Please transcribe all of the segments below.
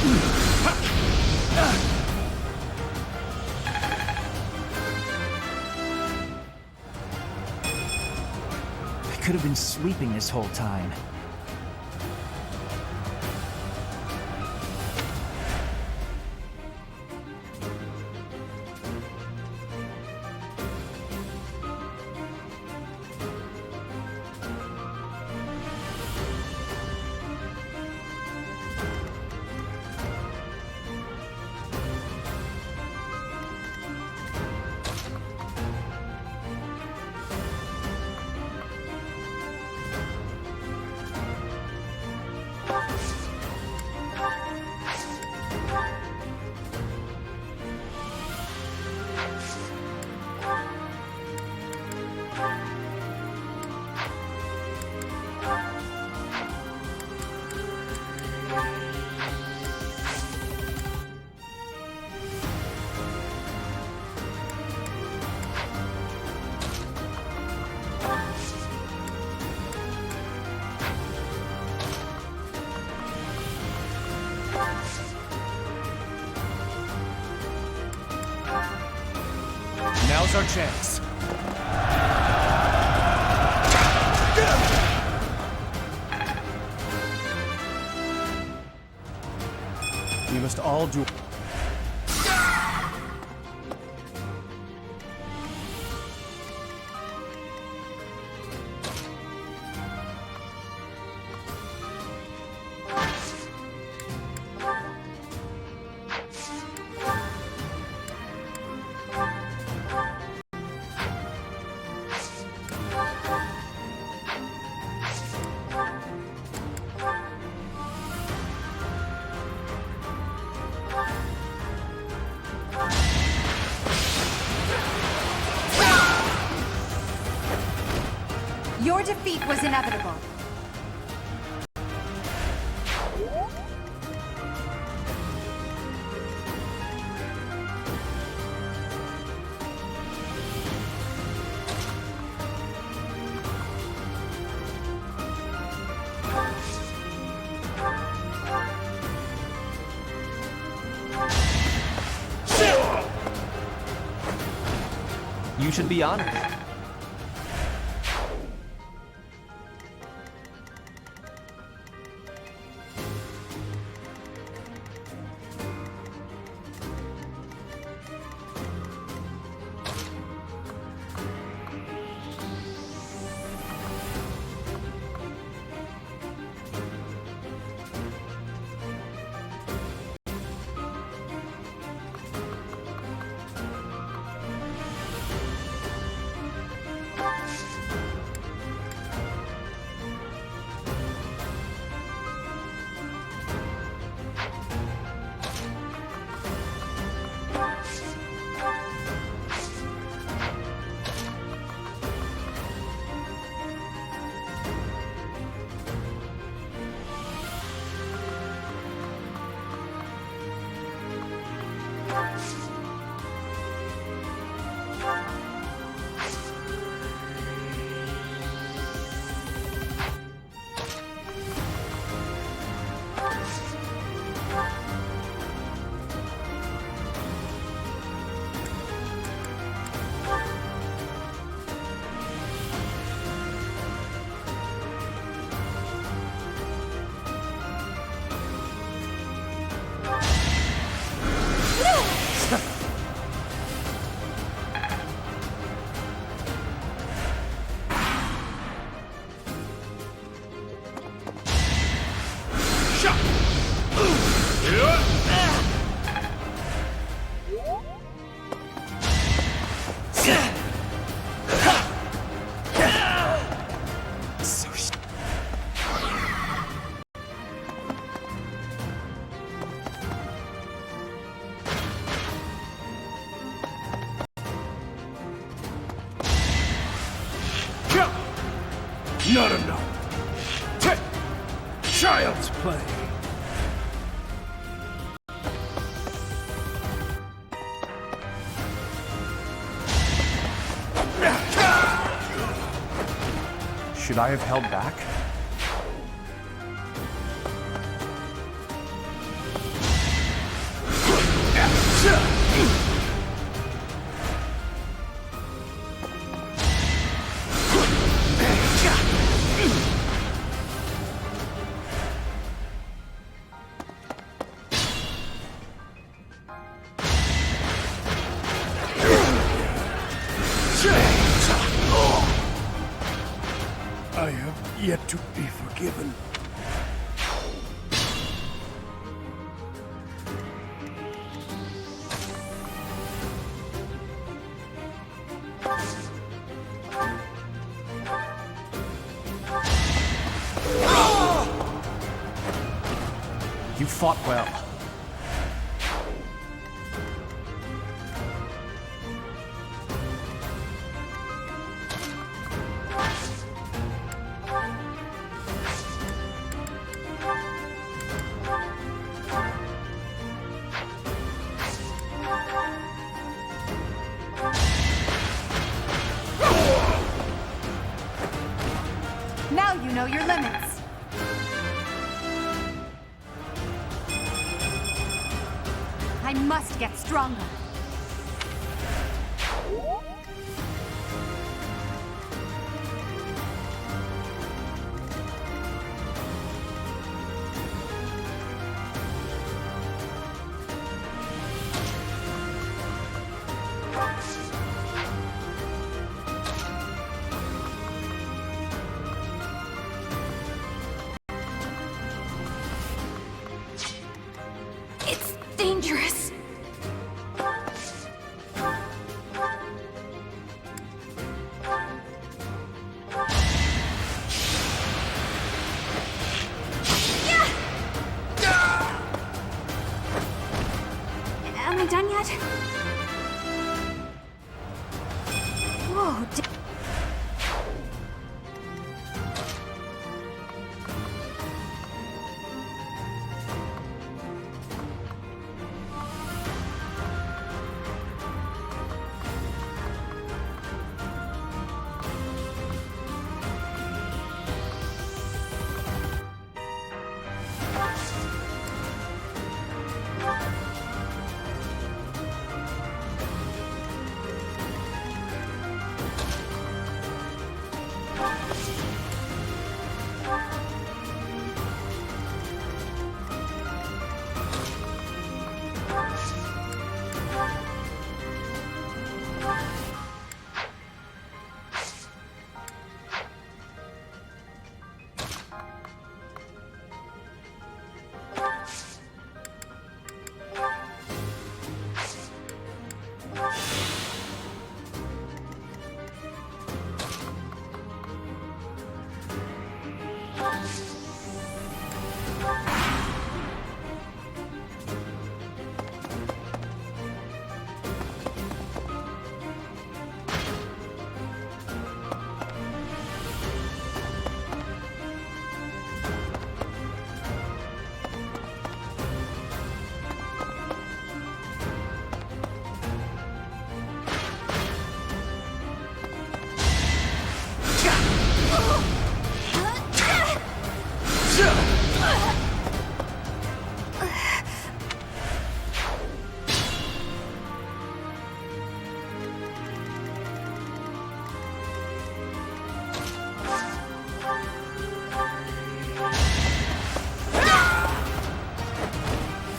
I could have been sleeping this whole time. Now's our chance. We must all do... Your defeat was inevitable. You should be honored. Not enough. Child's play. Should I have held back? yet to be forgiven. You fought well. Now you know your limits. I must get stronger. It's dangerous. Am I done yet? Whoa.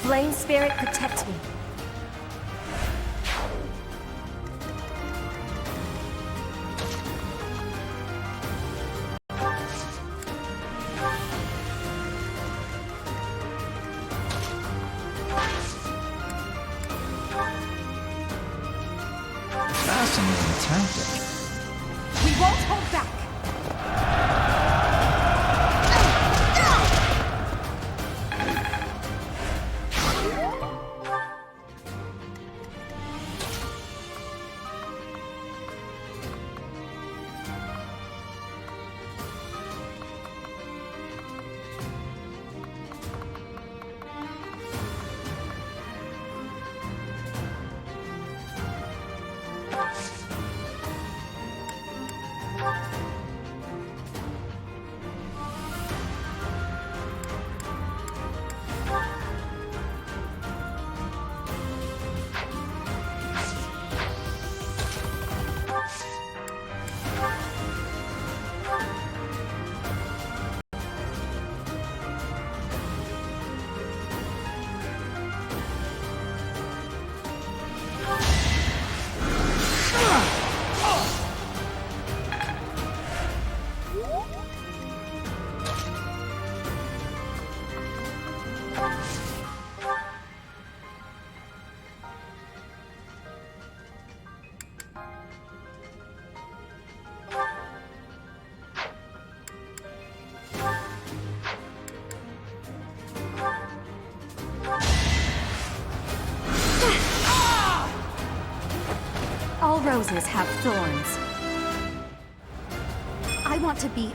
Flame Spirit, protect me. Fascinating tactic. We won't hold back. roses have thorns. I want to be...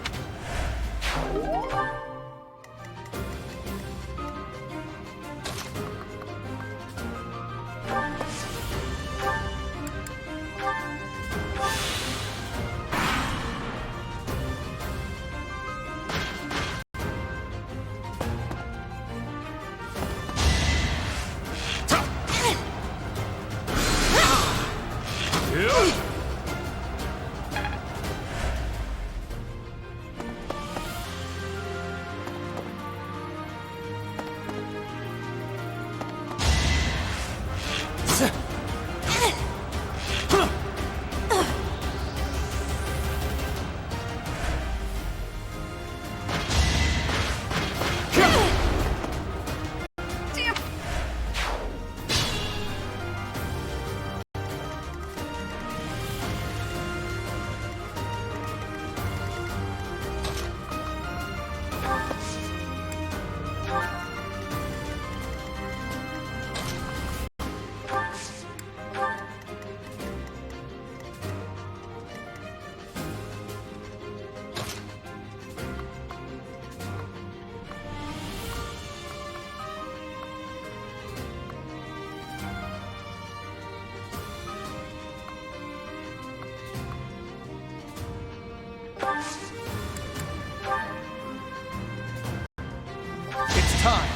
It's time.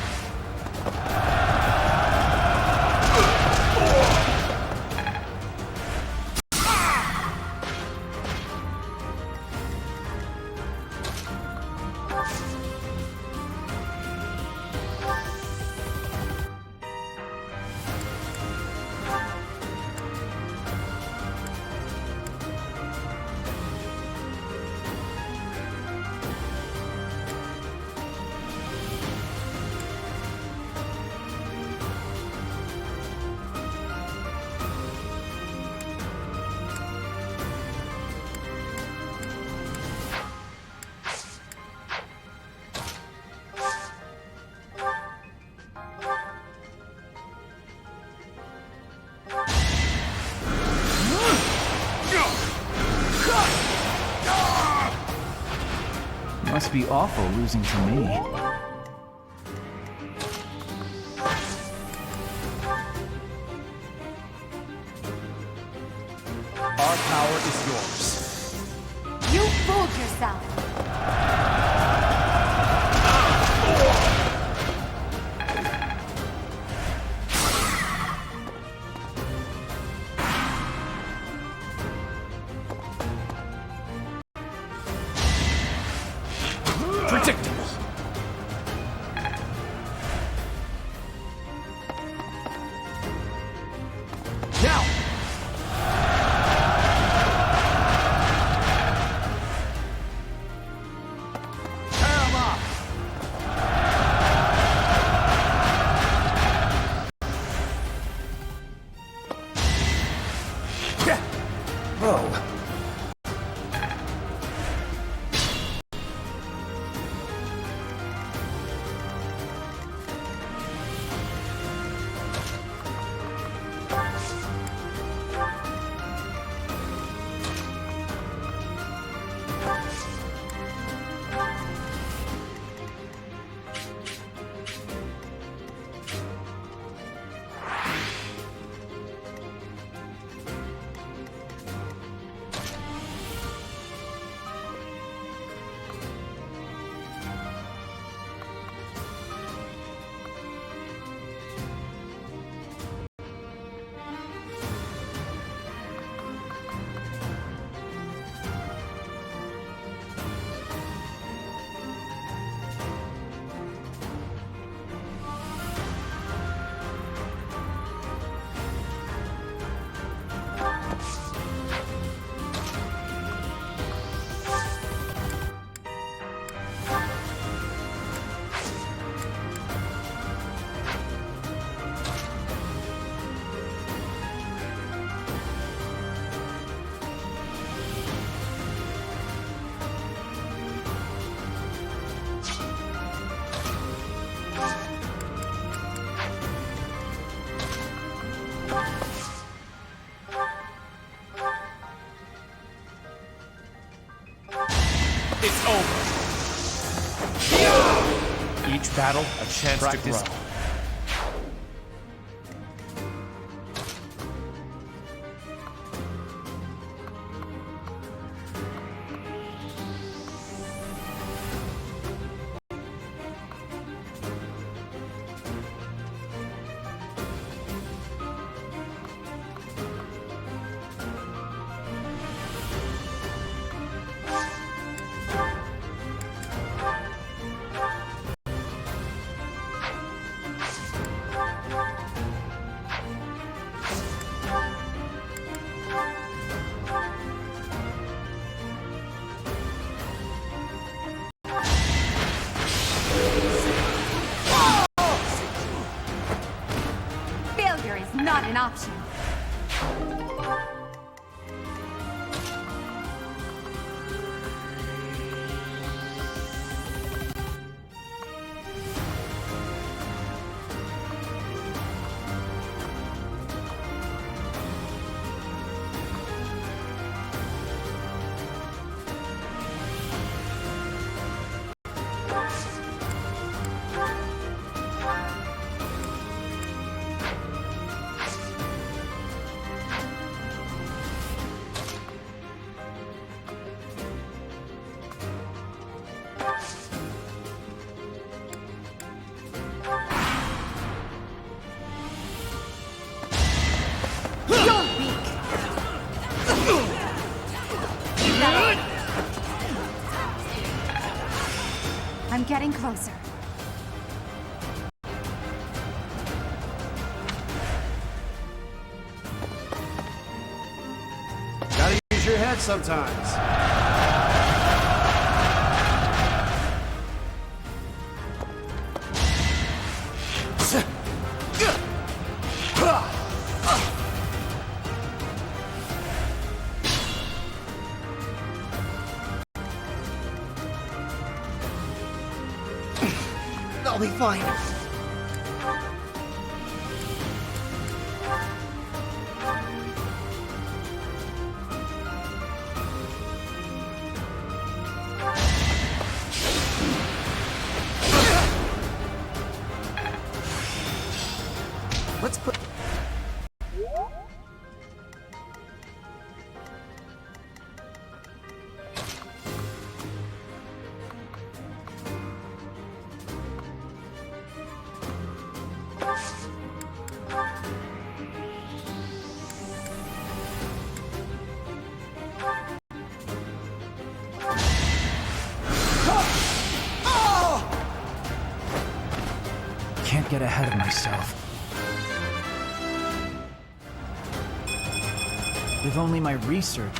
Must be awful losing to me. Our power is yours. You fooled yourself! Predictable. Now! Each battle, a chance to grow. Failure is not an option. I'm getting closer. Gotta use your head sometimes. I'll be fine. Let's put... Can't get ahead of myself. With only my research.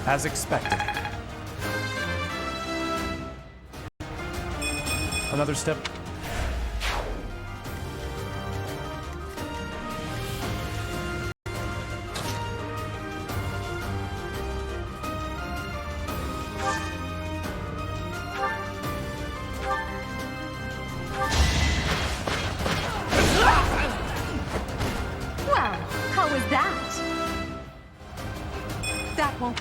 As expected. Another step. Well, how was that? That won't...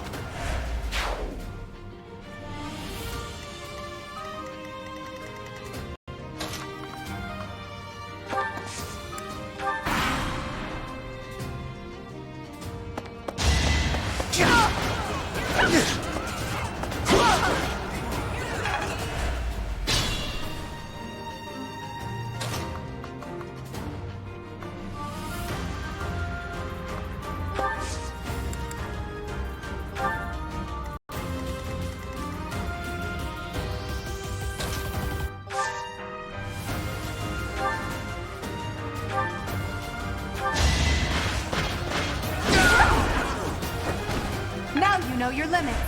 Now you know your limits.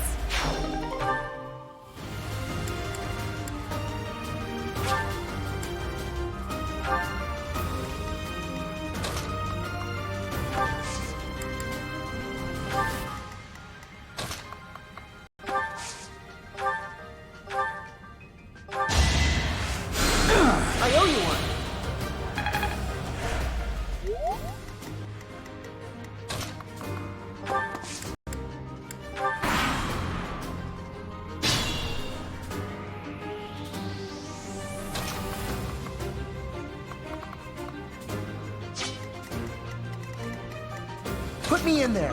Put me in there.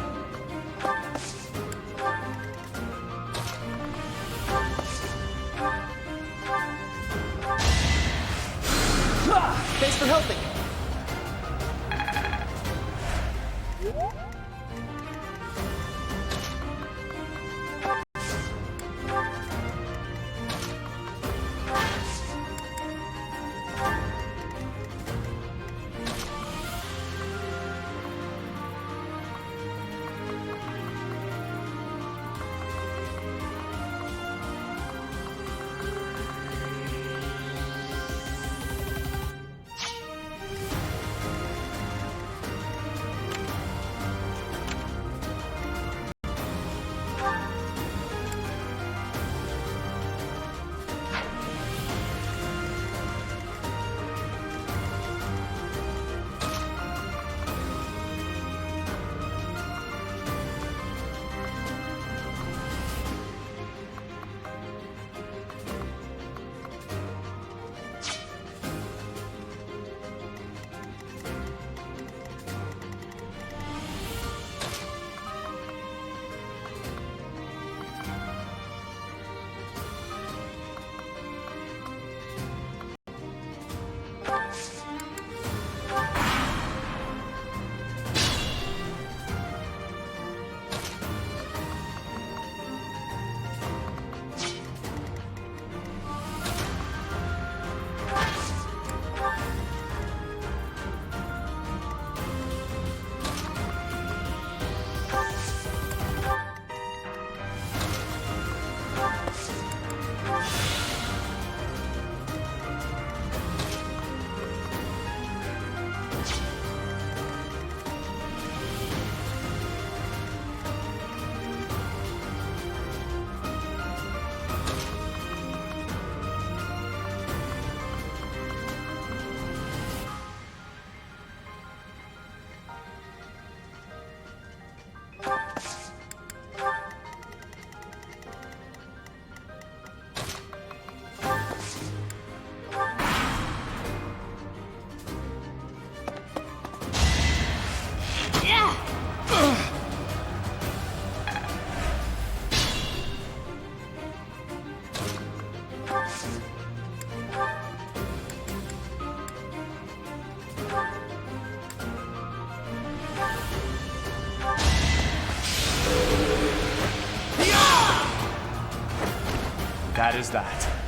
Thanks for helping. That is that.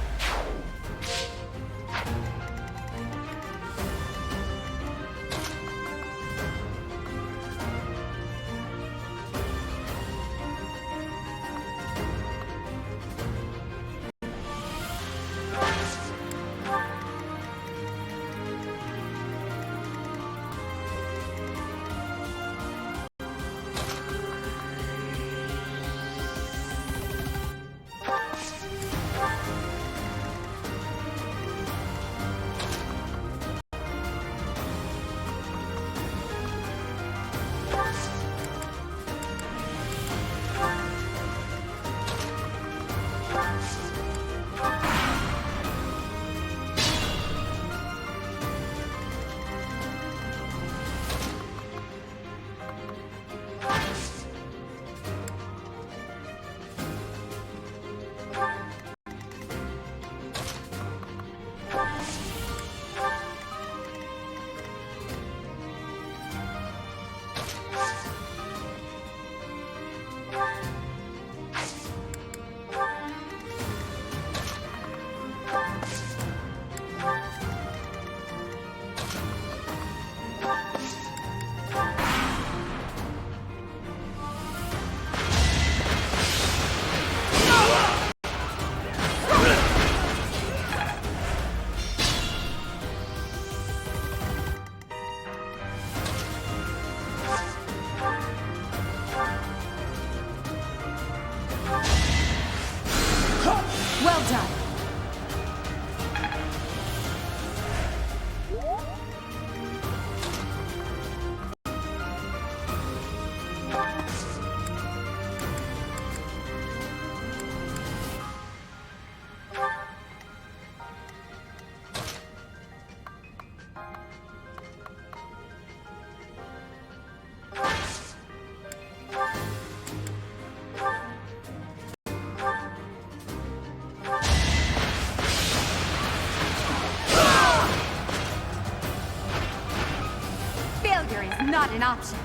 not an option.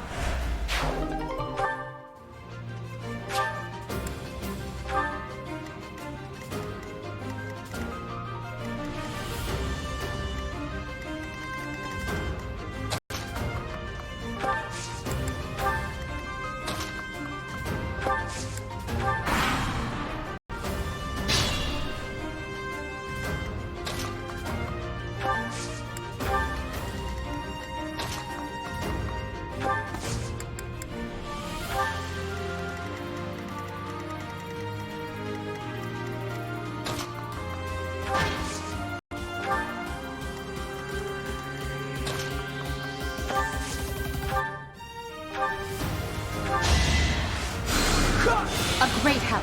A great help.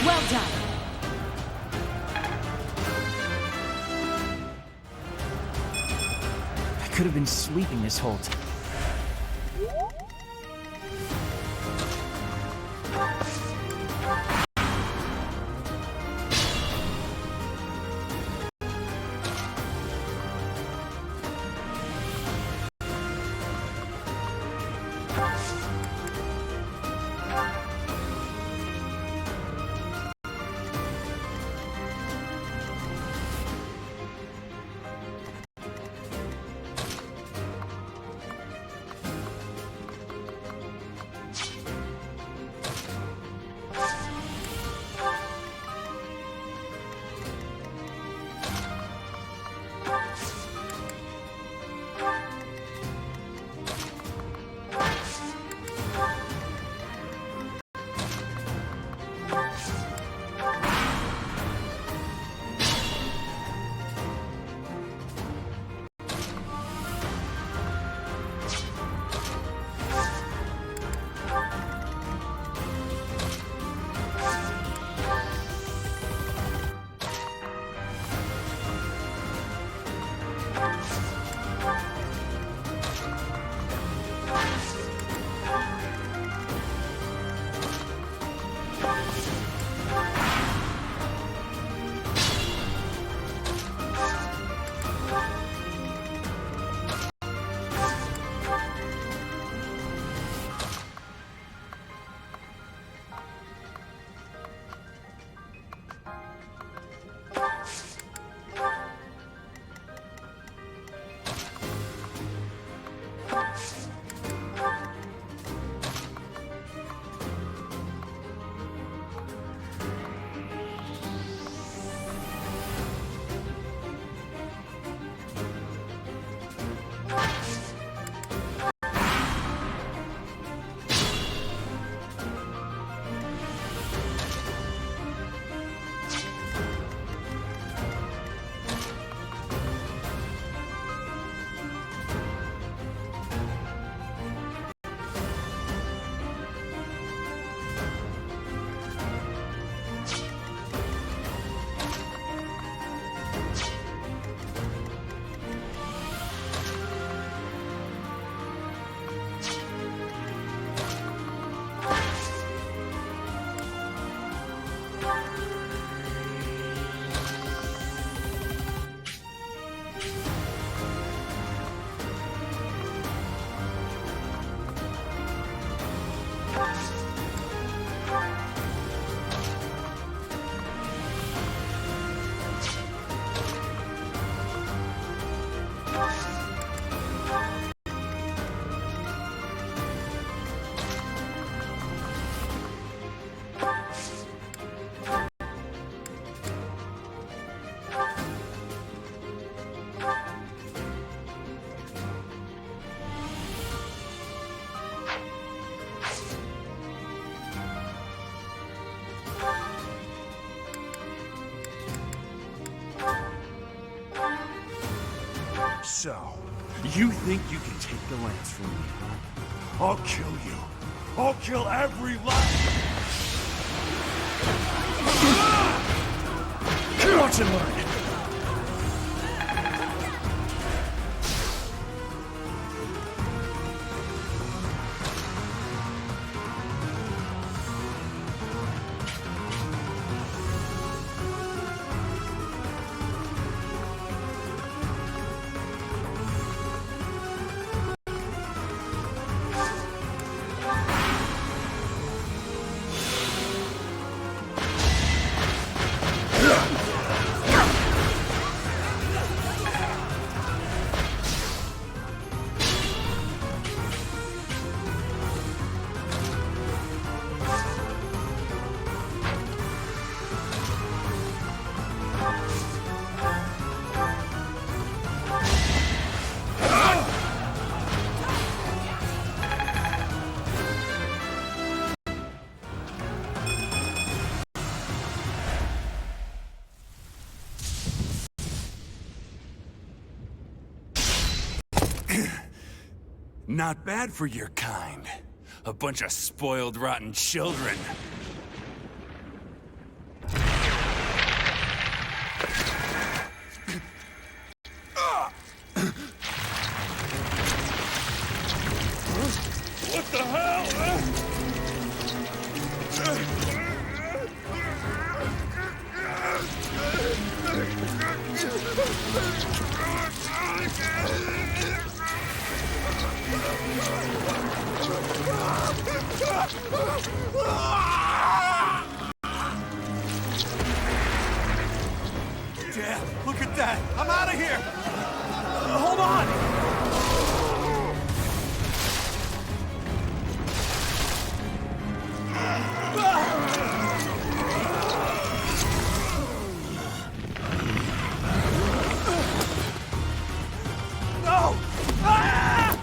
Well done. I could have been sleeping this whole time. So, you think you can take the lance from me, huh? I'll kill you. I'll kill every last... Watch and learn. Not bad for your kind. A bunch of spoiled, rotten children. What the hell? Dad, look at that! I'm out of here! Hold on! No! Ah!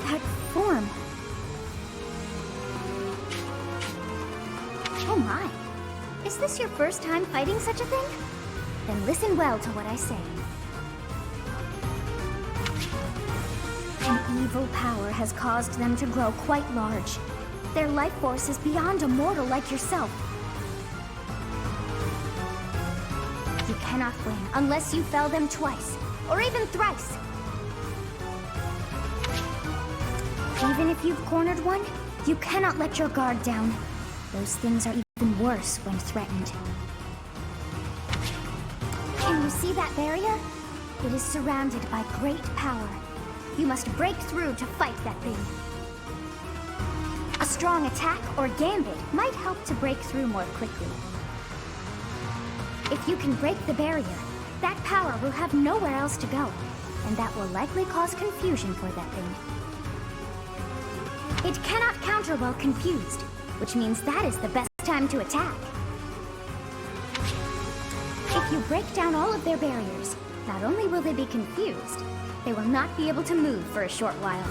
That form. Oh my. Is this your first time fighting such a thing? Then listen well to what I say. An evil power has caused them to grow quite large. Their life force is beyond a mortal like yourself. You cannot win unless you fell them twice, or even thrice. Even if you've cornered one, you cannot let your guard down. Those things are even worse when threatened. Can you see that barrier? It is surrounded by great power. You must break through to fight that thing. A strong attack or gambit might help to break through more quickly. If you can break the barrier, that power will have nowhere else to go, and that will likely cause confusion for that thing. It cannot counter while confused, which means that is the best time to attack. If you break down all of their barriers, not only will they be confused, they will not be able to move for a short while.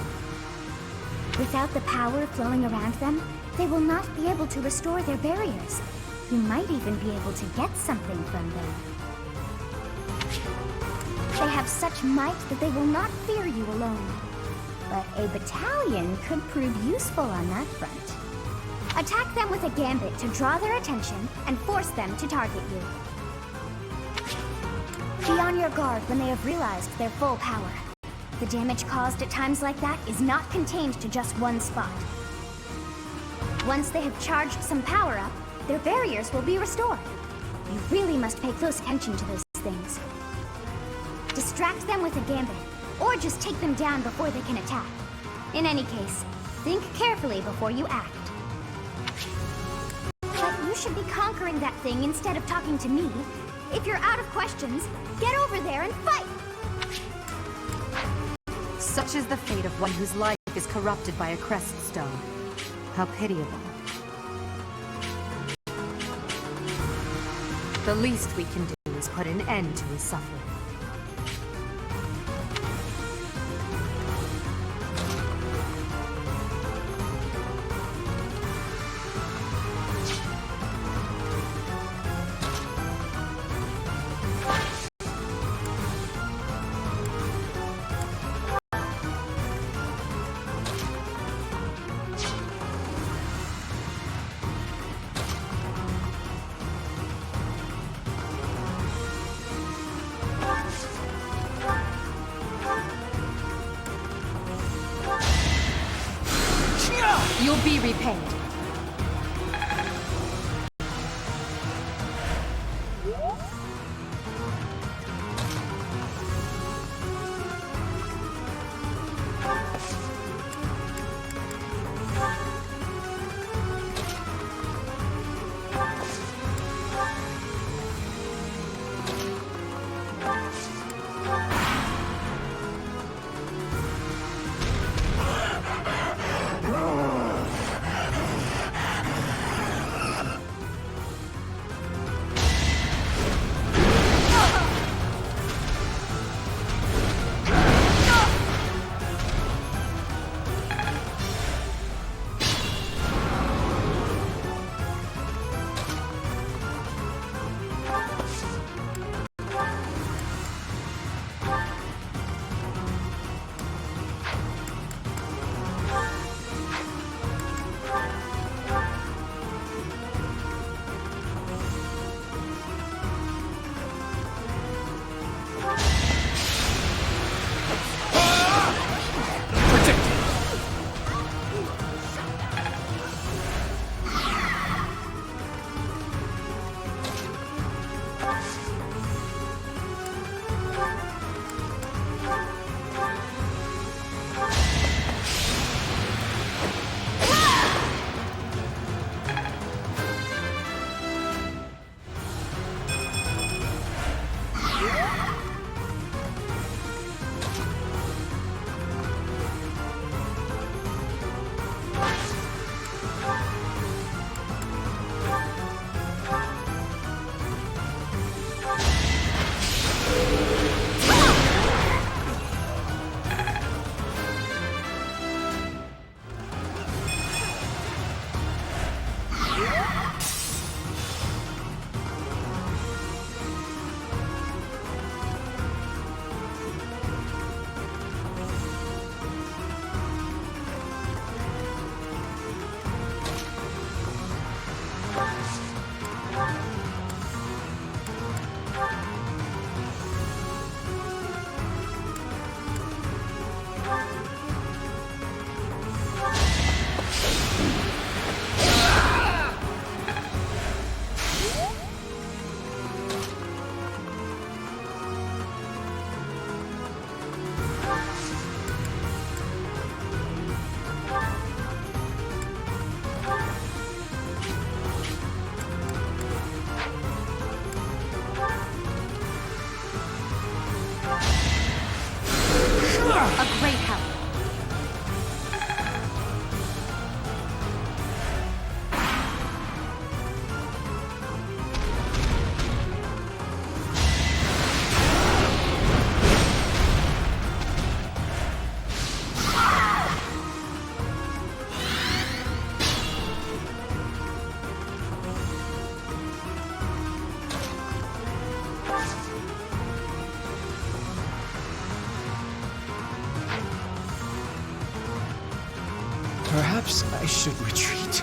Without the power flowing around them, they will not be able to restore their barriers. You might even be able to get something from them. They have such might that they will not fear you alone. But a battalion could prove useful on that front. Attack them with a gambit to draw their attention and force them to target you. Be on your guard when they have realized their full power. The damage caused at times like that is not contained to just one spot. Once they have charged some power up, their barriers will be restored. You really must pay close attention to those things. Distract them with a gambit, or just take them down before they can attack. In any case, think carefully before you act. But you should be conquering that thing instead of talking to me. If you're out of questions, get over there and fight! Such is the fate of one whose life is corrupted by a crest stone. How pitiable. The least we can do is put an end to his suffering. You'll be repaid. A great help. Perhaps I should retreat.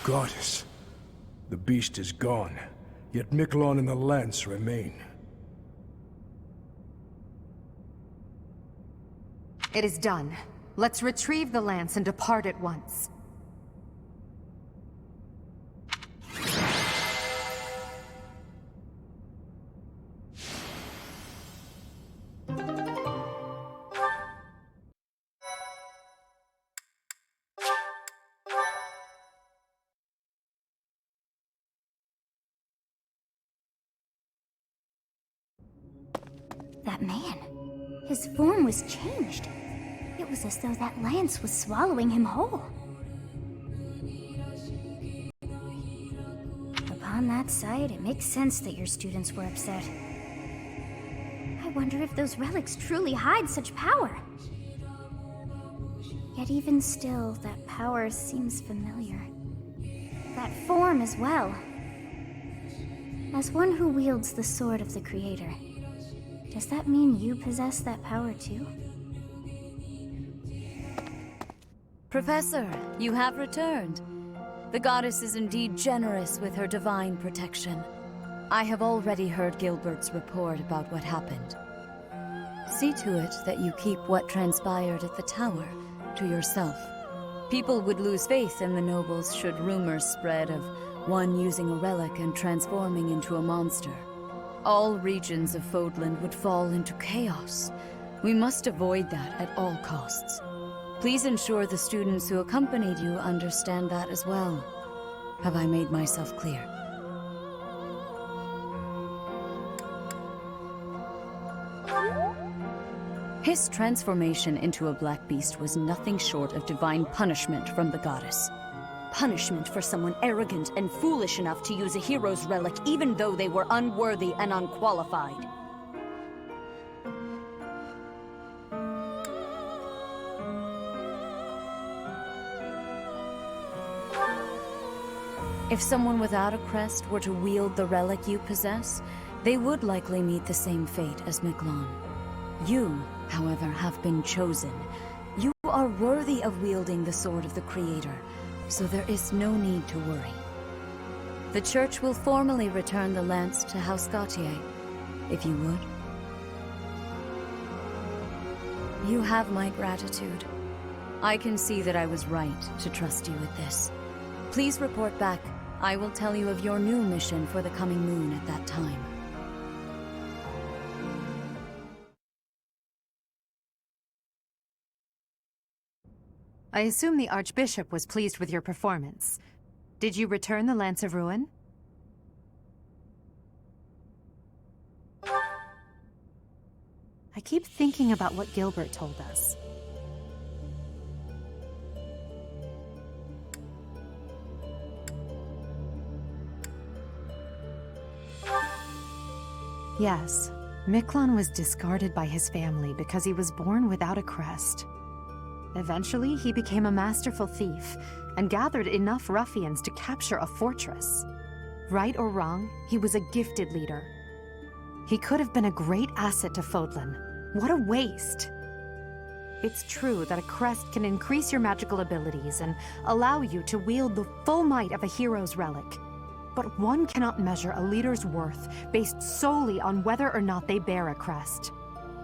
Goddess. The beast is gone, yet Miklon and the lance remain. It is done. Let's retrieve the lance and depart at once. That man. His form was changed. It was as though that lance was swallowing him whole. Upon that sight, it makes sense that your students were upset. I wonder if those relics truly hide such power. Yet even still, that power seems familiar. That form as well. As one who wields the sword of the Creator, does that mean you possess that power too? Professor, you have returned. The goddess is indeed generous with her divine protection. I have already heard Gilbert's report about what happened. See to it that you keep what transpired at the tower to yourself. People would lose faith in the nobles should rumors spread of one using a relic and transforming into a monster. All regions of Fodland would fall into chaos. We must avoid that at all costs. Please ensure the students who accompanied you understand that as well. Have I made myself clear? His transformation into a black beast was nothing short of divine punishment from the goddess. Punishment for someone arrogant and foolish enough to use a hero's relic even though they were unworthy and unqualified. If someone without a crest were to wield the relic you possess, they would likely meet the same fate as Miklon. You, however, have been chosen. You are worthy of wielding the sword of the Creator, so there is no need to worry. The Church will formally return the lance to House Gautier, if you would. You have my gratitude. I can see that I was right to trust you with this. Please report back. I will tell you of your new mission for the coming moon at that time. I assume the Archbishop was pleased with your performance. Did you return the Lance of Ruin? I keep thinking about what Gilbert told us. Yes, Miklon was discarded by his family because he was born without a crest. Eventually, he became a masterful thief and gathered enough ruffians to capture a fortress. Right or wrong, he was a gifted leader. He could have been a great asset to Fodlan. What a waste! It's true that a crest can increase your magical abilities and allow you to wield the full might of a hero's relic. But one cannot measure a leader's worth based solely on whether or not they bear a crest.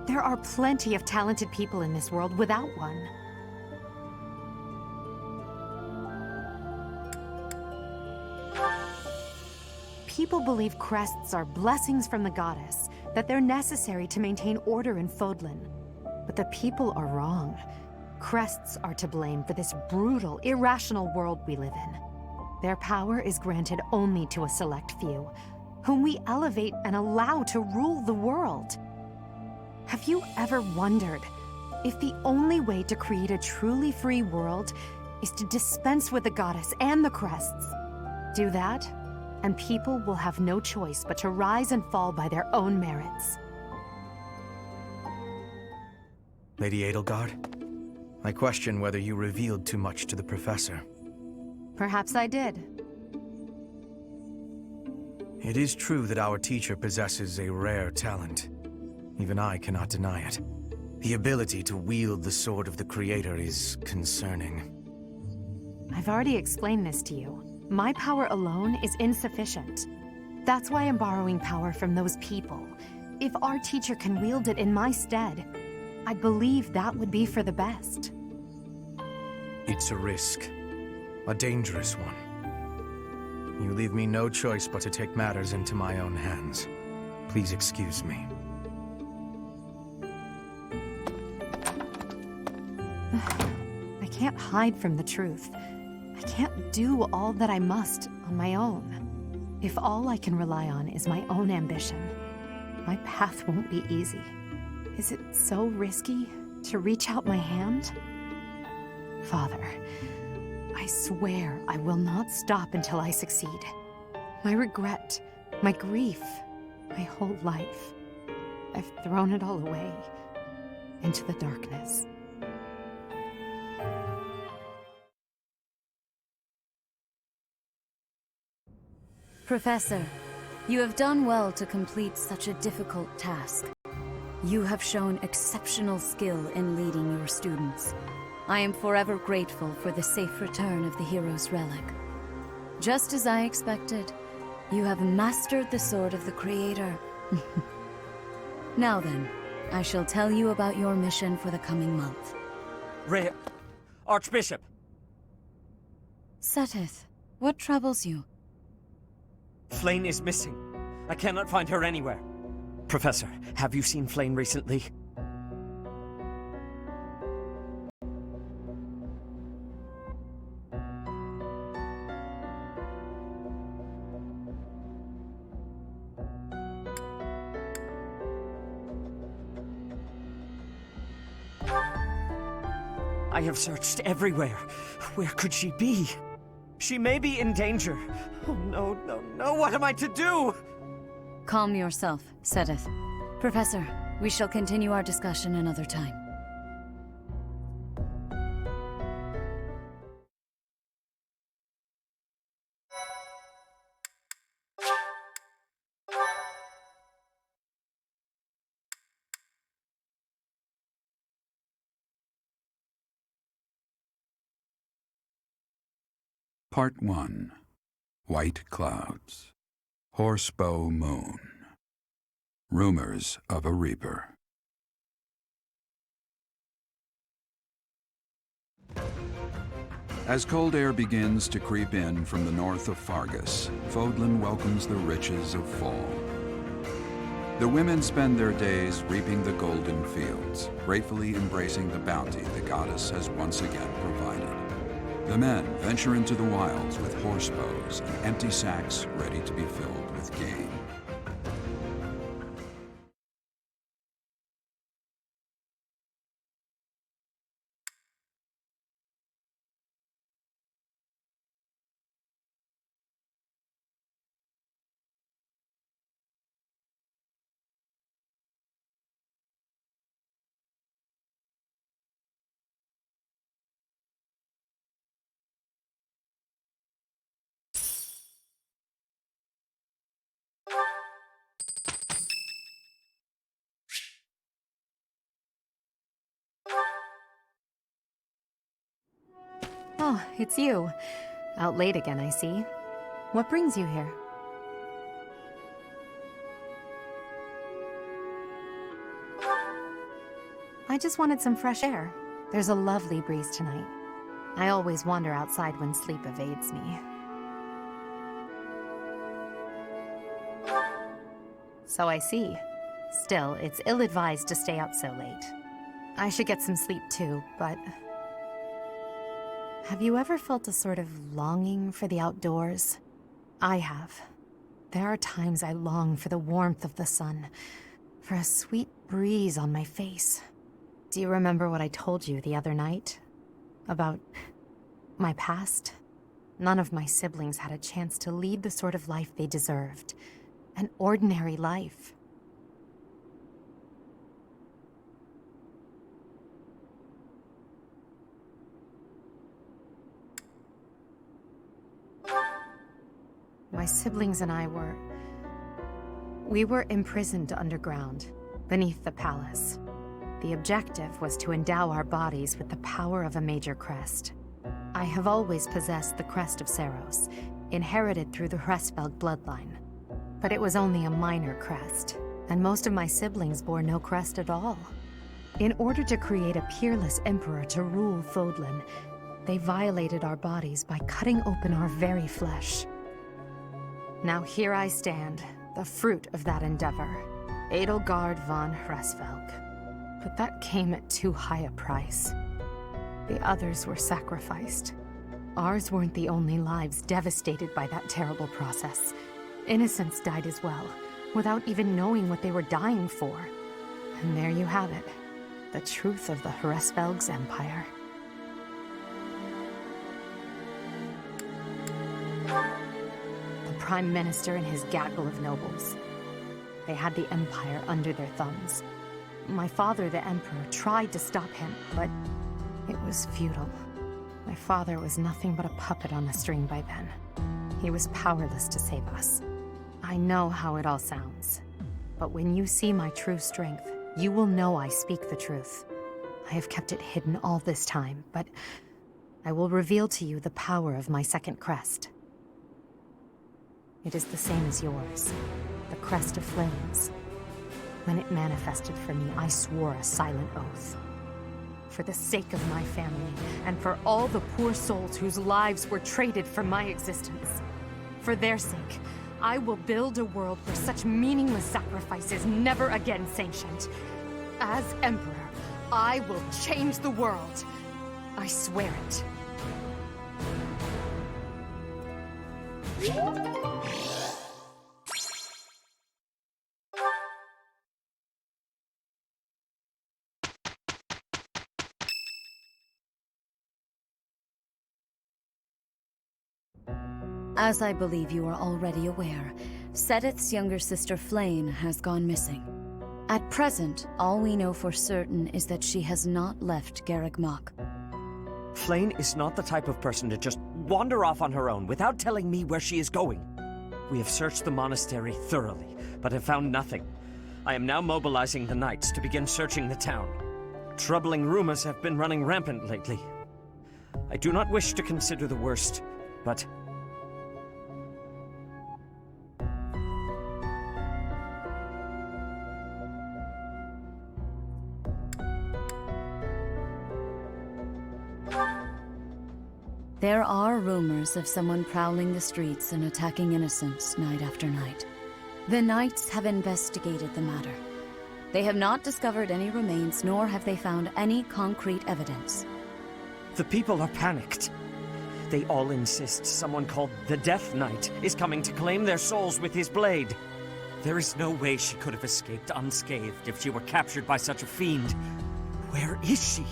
There are plenty of talented people in this world without one. People believe crests are blessings from the goddess, that they're necessary to maintain order in Fodlan. But the people are wrong. Crests are to blame for this brutal, irrational world we live in. Their power is granted only to a select few, whom we elevate and allow to rule the world. Have you ever wondered if the only way to create a truly free world is to dispense with the goddess and the crests? Do that, and people will have no choice but to rise and fall by their own merits. Lady Edelgard, I question whether you revealed too much to the Professor. Perhaps I did. It is true that our teacher possesses a rare talent. Even I cannot deny it. The ability to wield the sword of the Creator is concerning. I've already explained this to you. My power alone is insufficient. That's why I'm borrowing power from those people. If our teacher can wield it in my stead, I believe that would be for the best. It's a risk. A dangerous one. You leave me no choice but to take matters into my own hands. Please excuse me. I can't hide from the truth. I can't do all that I must on my own. If all I can rely on is my own ambition, my path won't be easy. Is it so risky to reach out my hand? Father, I swear I will not stop until I succeed. My regret, my grief, my whole life, I've thrown it all away into the darkness. Professor, you have done well to complete such a difficult task. You have shown exceptional skill in leading your students. I am forever grateful for the safe return of the hero's relic. Just as I expected, you have mastered the sword of the Creator. Now then, I shall tell you about your mission for the coming month. Archbishop! Seteth, what troubles you? Flayn is missing. I cannot find her anywhere. Professor, have you seen Flayn recently? I have searched everywhere. Where could she be? She may be in danger. Oh no, no, no, what am I to do? Calm yourself, Seteth. Professor, we shall continue our discussion another time. Part 1. White Clouds. Horsebow Moon. Rumors of a Reaper. As cold air begins to creep in from the north of Fargus, Fodlan welcomes the riches of fall. The women spend their days reaping the golden fields, gratefully embracing the bounty the goddess has once again provided. The men venture into the wilds with horsebows and empty sacks ready to be filled with game. Oh, it's you. Out late again, I see. What brings you here? I just wanted some fresh air. There's a lovely breeze tonight. I always wander outside when sleep evades me. So I see. Still, it's ill-advised to stay up so late. I should get some sleep too, but... Have you ever felt a sort of longing for the outdoors? I have. There are times I long for the warmth of the sun, for a sweet breeze on my face. Do you remember what I told you the other night? About my past? None of my siblings had a chance to lead the sort of life they deserved. An ordinary life. My siblings and I we were imprisoned underground, beneath the palace. The objective was to endow our bodies with the power of a major crest. I have always possessed the crest of Saros, inherited through the Hresvelg bloodline. But it was only a minor crest, and most of my siblings bore no crest at all. In order to create a peerless emperor to rule Fodlan, they violated our bodies by cutting open our very flesh. Now here I stand, the fruit of that endeavor, Edelgard von Hresvelg. But that came at too high a price. The others were sacrificed. Ours weren't the only lives devastated by that terrible process. Innocents died as well, without even knowing what they were dying for. And there you have it, the truth of the Hresvelg's empire. The Prime Minister and his gaggle of nobles. They had the empire under their thumbs. My father, the Emperor, tried to stop him, but it was futile. My father was nothing but a puppet on a string by then. He was powerless to save us. I know how it all sounds, but when you see my true strength, you will know I speak the truth. I have kept it hidden all this time, but I will reveal to you the power of my second crest. It is the same as yours, the crest of flames. When it manifested for me, I swore a silent oath. For the sake of my family, and for all the poor souls whose lives were traded for my existence. For their sake, I will build a world where such meaningless sacrifice is never again sanctioned. As Emperor, I will change the world. I swear it. As I believe you are already aware, Seteth's younger sister Flayn has gone missing. At present, all we know for certain is that she has not left Garreg Mach. Flayn is not the type of person to just wander off on her own without telling me where she is going. We have searched the monastery thoroughly, but have found nothing. I am now mobilizing the knights to begin searching the town. Troubling rumors have been running rampant lately. I do not wish to consider the worst, but... There are rumors of someone prowling the streets and attacking innocents night after night. The Knights have investigated the matter. They have not discovered any remains, nor have they found any concrete evidence. The people are panicked. They all insist someone called the Death Knight is coming to claim their souls with his blade. There is no way she could have escaped unscathed if she were captured by such a fiend. Where is she?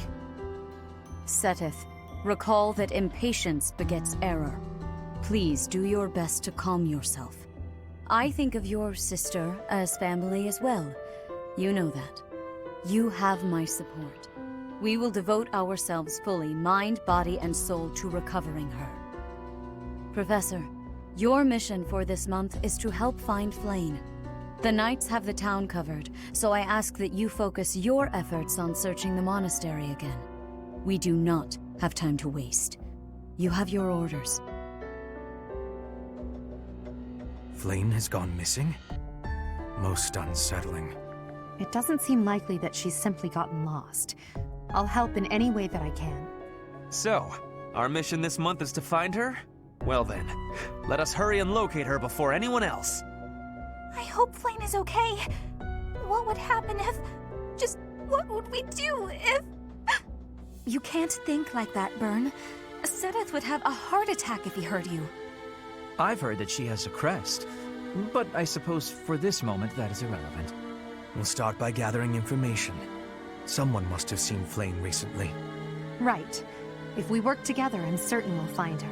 Seteth, recall that impatience begets error. Please do your best to calm yourself. I think of your sister as family as well. You know that. You have my support. We will devote ourselves fully, mind, body, and soul, to recovering her. Professor, your mission for this month is to help find Flayn. The Knights have the town covered, so I ask that you focus your efforts on searching the monastery again. We do not have time to waste. You have your orders. Flame has gone missing? Most unsettling. It doesn't seem likely that she's simply gotten lost. I'll help in any way that I can. So, our mission this month is to find her? Well then, let us hurry and locate her before anyone else. I hope Flame is okay. What would happen if... Just what would we do if... You can't think like that, Byrne. Sedith would have a heart attack if he heard you. I've heard that she has a crest, but I suppose for this moment that is irrelevant. We'll start by gathering information. Someone must have seen Flame recently. Right. If we work together, I'm certain we'll find her.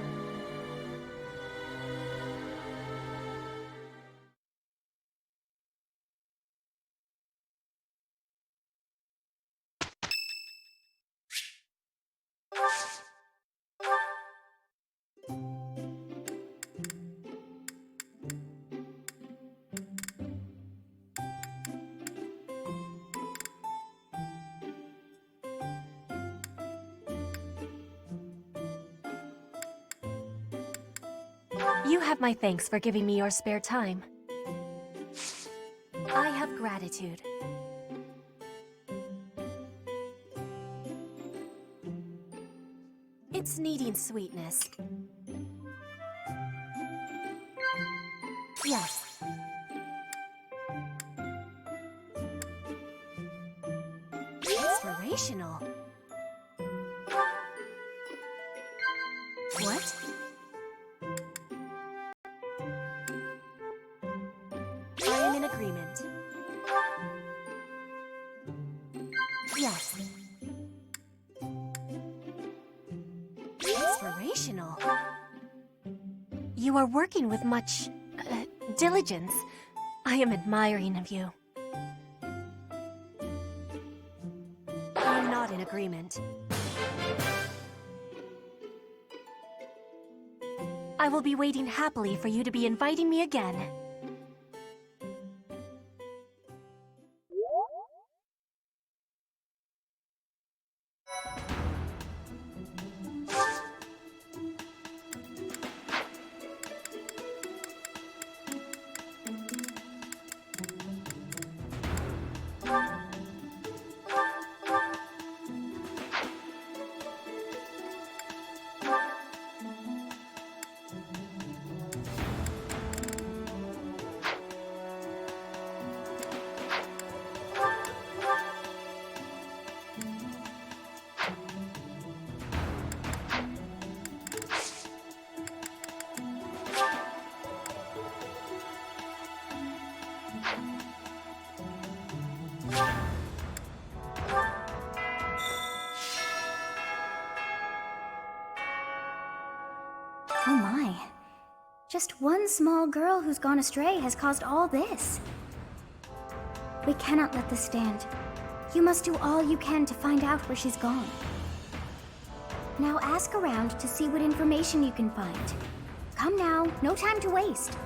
You have my thanks for giving me your spare time. I have gratitude. It's needing sweetness. Yes. Inspirational. What? I am in agreement. Yes. Inspirational. You are working with much diligence. I am admiring of you. I am not in agreement. I will be waiting happily for you to be inviting me again. Oh my. Just one small girl who's gone astray has caused all this. We cannot let this stand. You must do all you can to find out where she's gone. Now ask around to see what information you can find. Come now, no time to waste.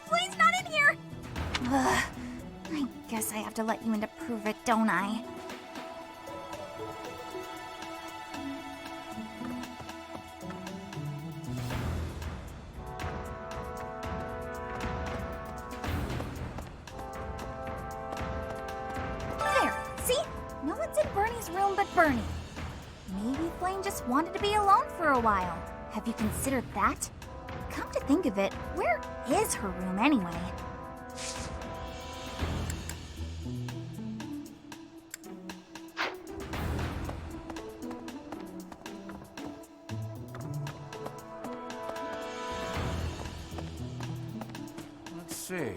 Flame's not in here! Ugh. I guess I have to let you in to prove it, don't I? There! See? No one's in Bernie's room but Bernie. Maybe Flame just wanted to be alone for a while. Have you considered that? Come to think of it, where is her room anyway? see.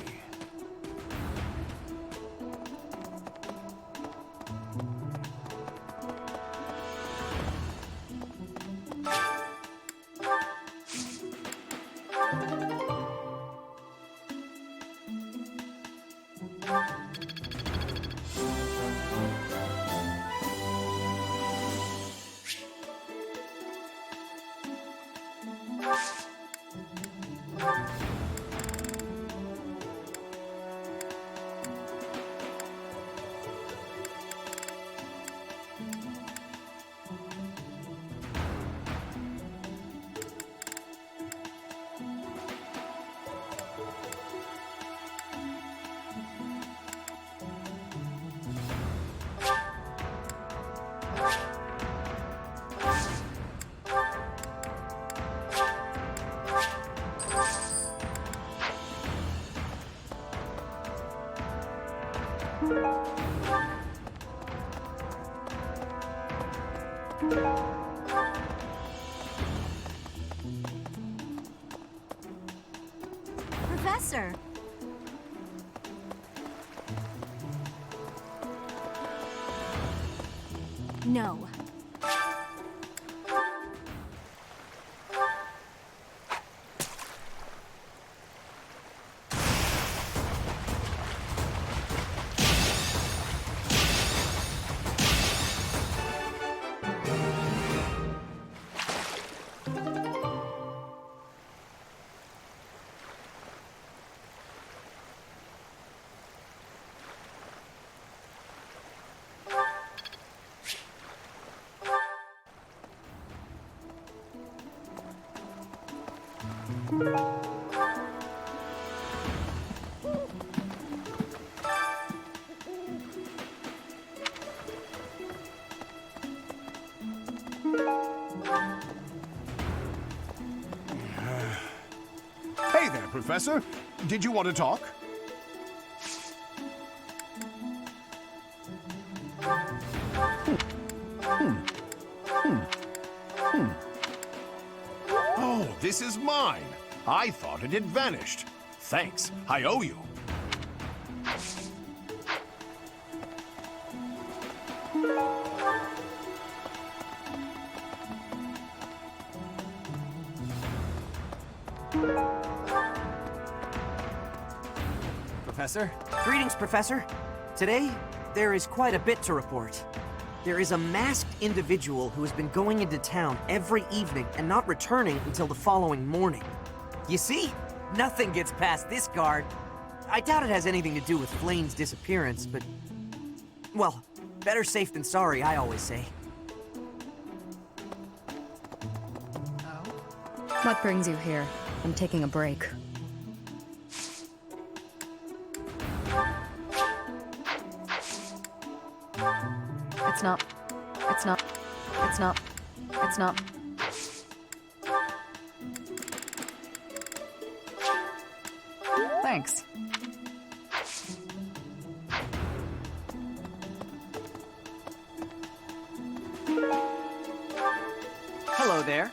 Professor! No. Hey there, Professor. Did you want to talk? Oh, this is mine. I thought it had vanished. Thanks. I owe you. Professor? Greetings, Professor. Today, there is quite a bit to report. There is a masked individual who has been going into town every evening and not returning until the following morning. You see? Nothing gets past this guard. I doubt it has anything to do with Flane's disappearance, but... well, better safe than sorry, I always say. What brings you here? I'm taking a break. It's not. Thanks. Hello there.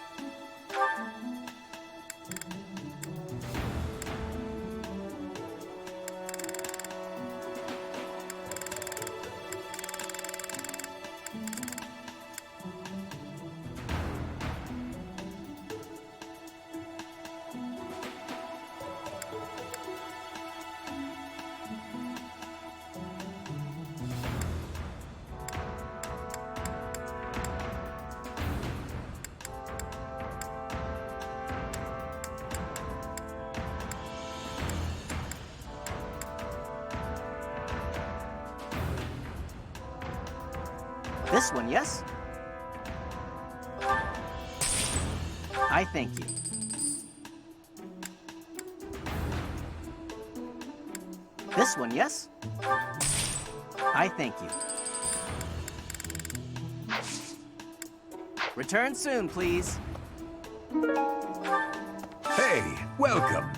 This one, yes? I thank you. This one, yes? I thank you. Return soon, please. Hey, welcome.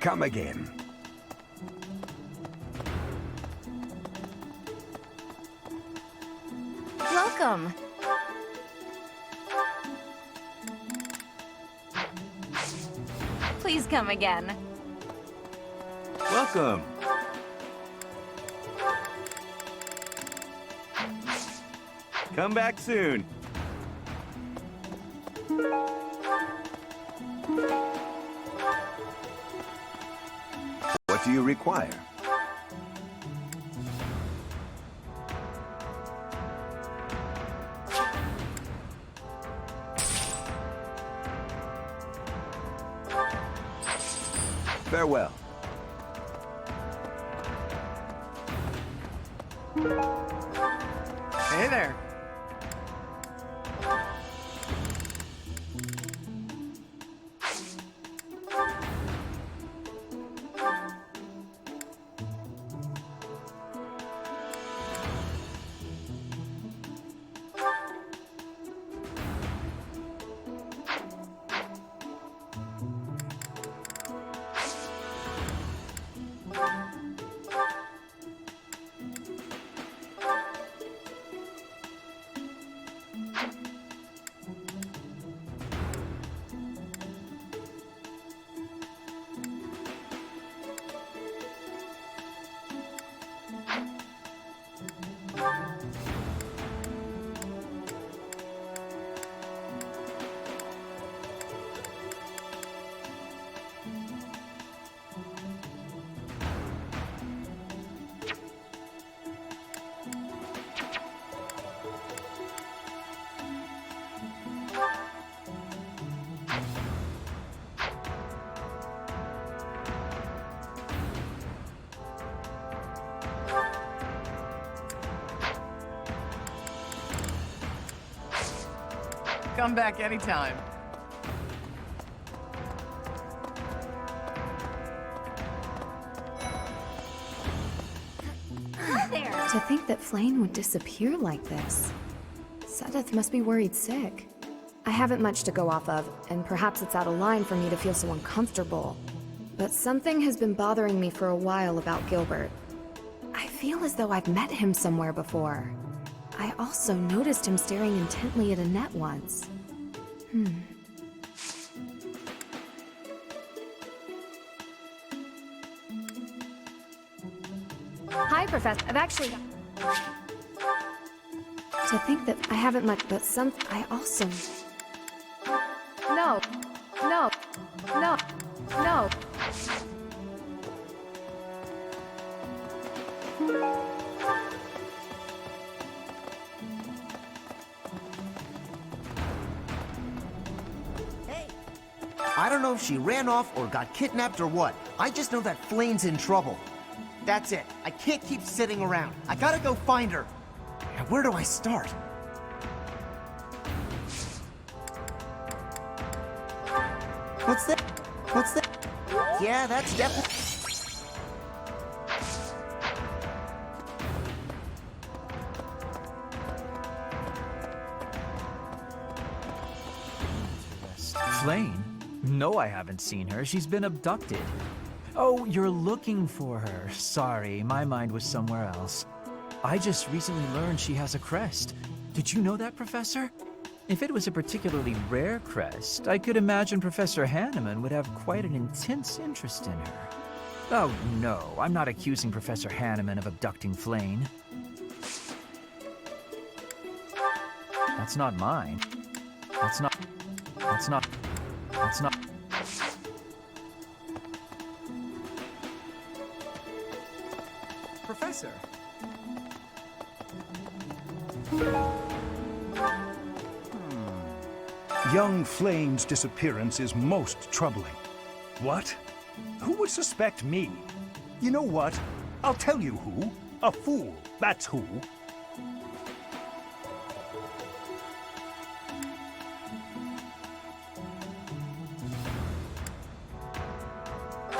Come again. Welcome. Welcome. Please come again. Welcome. Come back soon. What do you require? Farewell. Hey there. Come back anytime. To think that Flame would disappear like this. Sedith must be worried sick. I haven't much to go off of, and perhaps it's out of line for me to feel so uncomfortable. But something has been bothering me for a while about Gilbert. I feel as though I've met him somewhere before. I also noticed him staring intently at Annette once. Hi, Professor. I've actually... To think that I haven't much, but I also... No. No. No. No. I don't know if she ran off or got kidnapped or what. I just know that Flame's in trouble. That's it. I can't keep sitting around. I gotta go find her. Now, where do I start? What's that? What's that? Yeah, that's definitely... Flame? No, I haven't seen her. She's been abducted. Oh, you're looking for her. Sorry, my mind was somewhere else. I just recently learned she has a crest. Did you know that, Professor? If it was a particularly rare crest, I could imagine Professor Hanneman would have quite an intense interest in her. Oh, no, I'm not accusing Professor Hanneman of abducting Flame. That's not mine. That's not... Professor! Young Flame's disappearance is most troubling. What? Who would suspect me? You know what? I'll tell you who. A fool, that's who.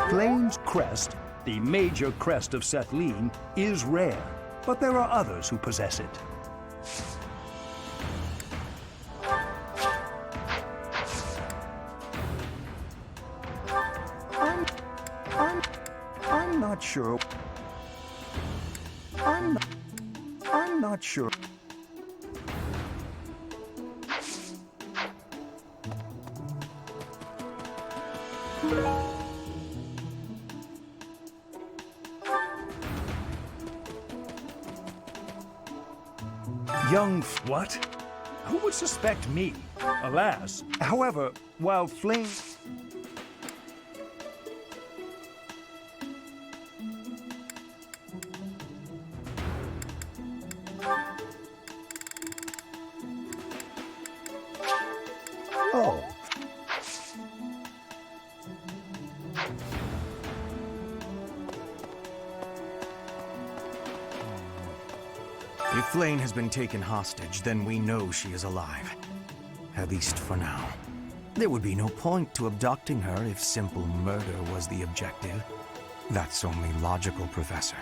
Flame's crest, the major crest of Sethlin, is rare, but there are others who possess it. I'm not sure. I'm not sure. What? Who would suspect me? Alas. However, while Flame... Oh. If Flame has been taken hostage, then we know she is alive. At least for now. There would be no point to abducting her if simple murder was the objective. That's only logical, Professor.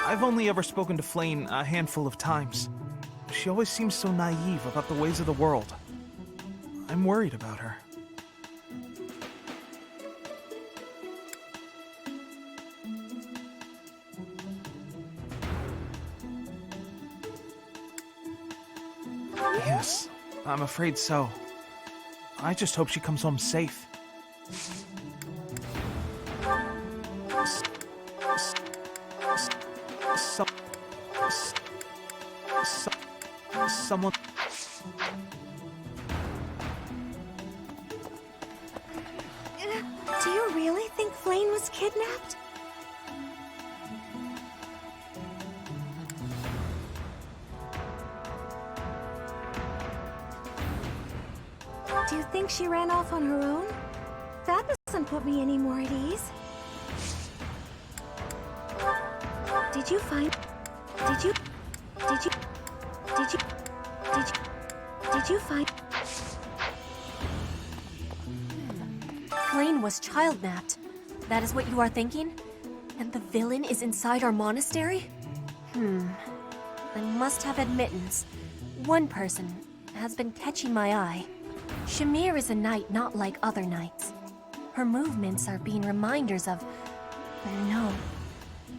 I've only ever spoken to Flame a handful of times. She always seems so naive about the ways of the world. I'm worried about her. Yes, I'm afraid so. I just hope she comes home safe. Someone... Do you really think Flame was kidnapped? Do you think she ran off on her own? That doesn't put me any more at ease. Did you find... Did you find... Flame was child-napped. That is what you are thinking? And the villain is inside our monastery? I must have admittance. One person has been catching my eye. Shamir is a knight not like other knights. Her movements are being reminders of... No.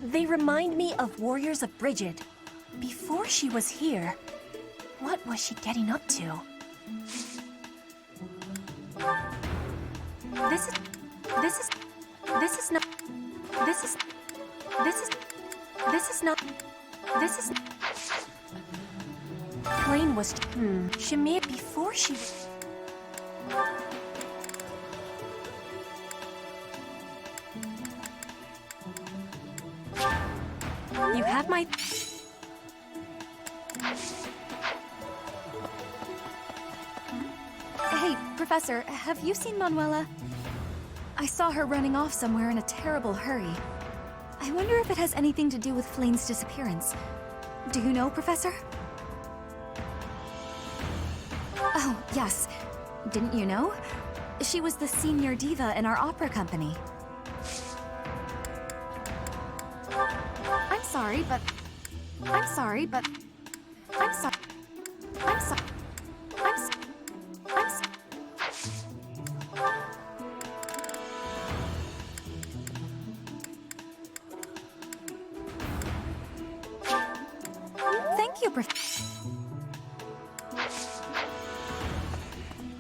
They remind me of warriors of Brigid. Before she was here, what was she getting up to? This is not... Flame was... Shamir before she... You have my... Hey, Professor, have you seen Manuela? I saw her running off somewhere in a terrible hurry. I wonder if it has anything to do with Flame's disappearance. Do you know, Professor? Oh, yes. Didn't you know? She was the senior diva in our opera company. I'm sorry, but... I'm sorry, but... I'm sorry. I'm sorry. I'm sorry. I'm sorry. Thank you,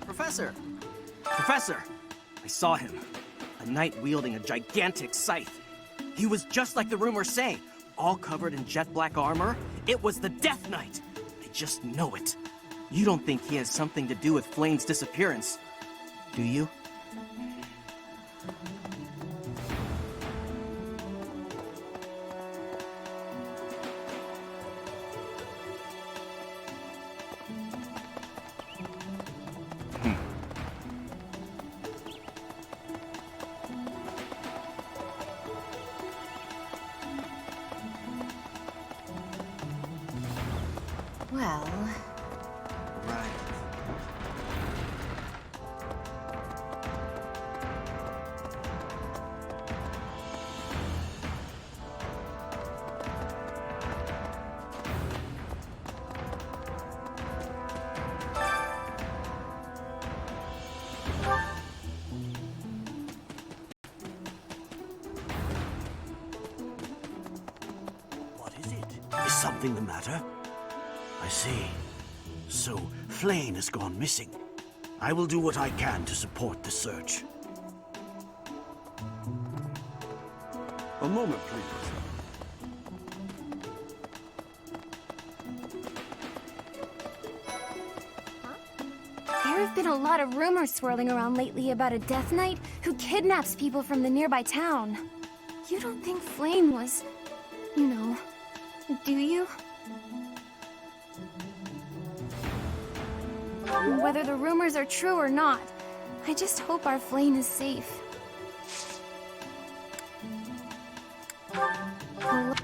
Professor! Professor! I saw him. A knight wielding a gigantic scythe. He was just like the rumors say, all covered in jet black armor. It was the Death Knight. I just know it. You don't think he has something to do with Flame's disappearance, do you? Well... Right. What is it? Is something the matter? I see. So, Flayn has gone missing. I will do what I can to support the search. A moment, please. There have been a lot of rumors swirling around lately about a Death Knight who kidnaps people from the nearby town. You don't think Flayn was... you know... do you? Whether the rumors are true or not, I just hope our Flayn is safe. A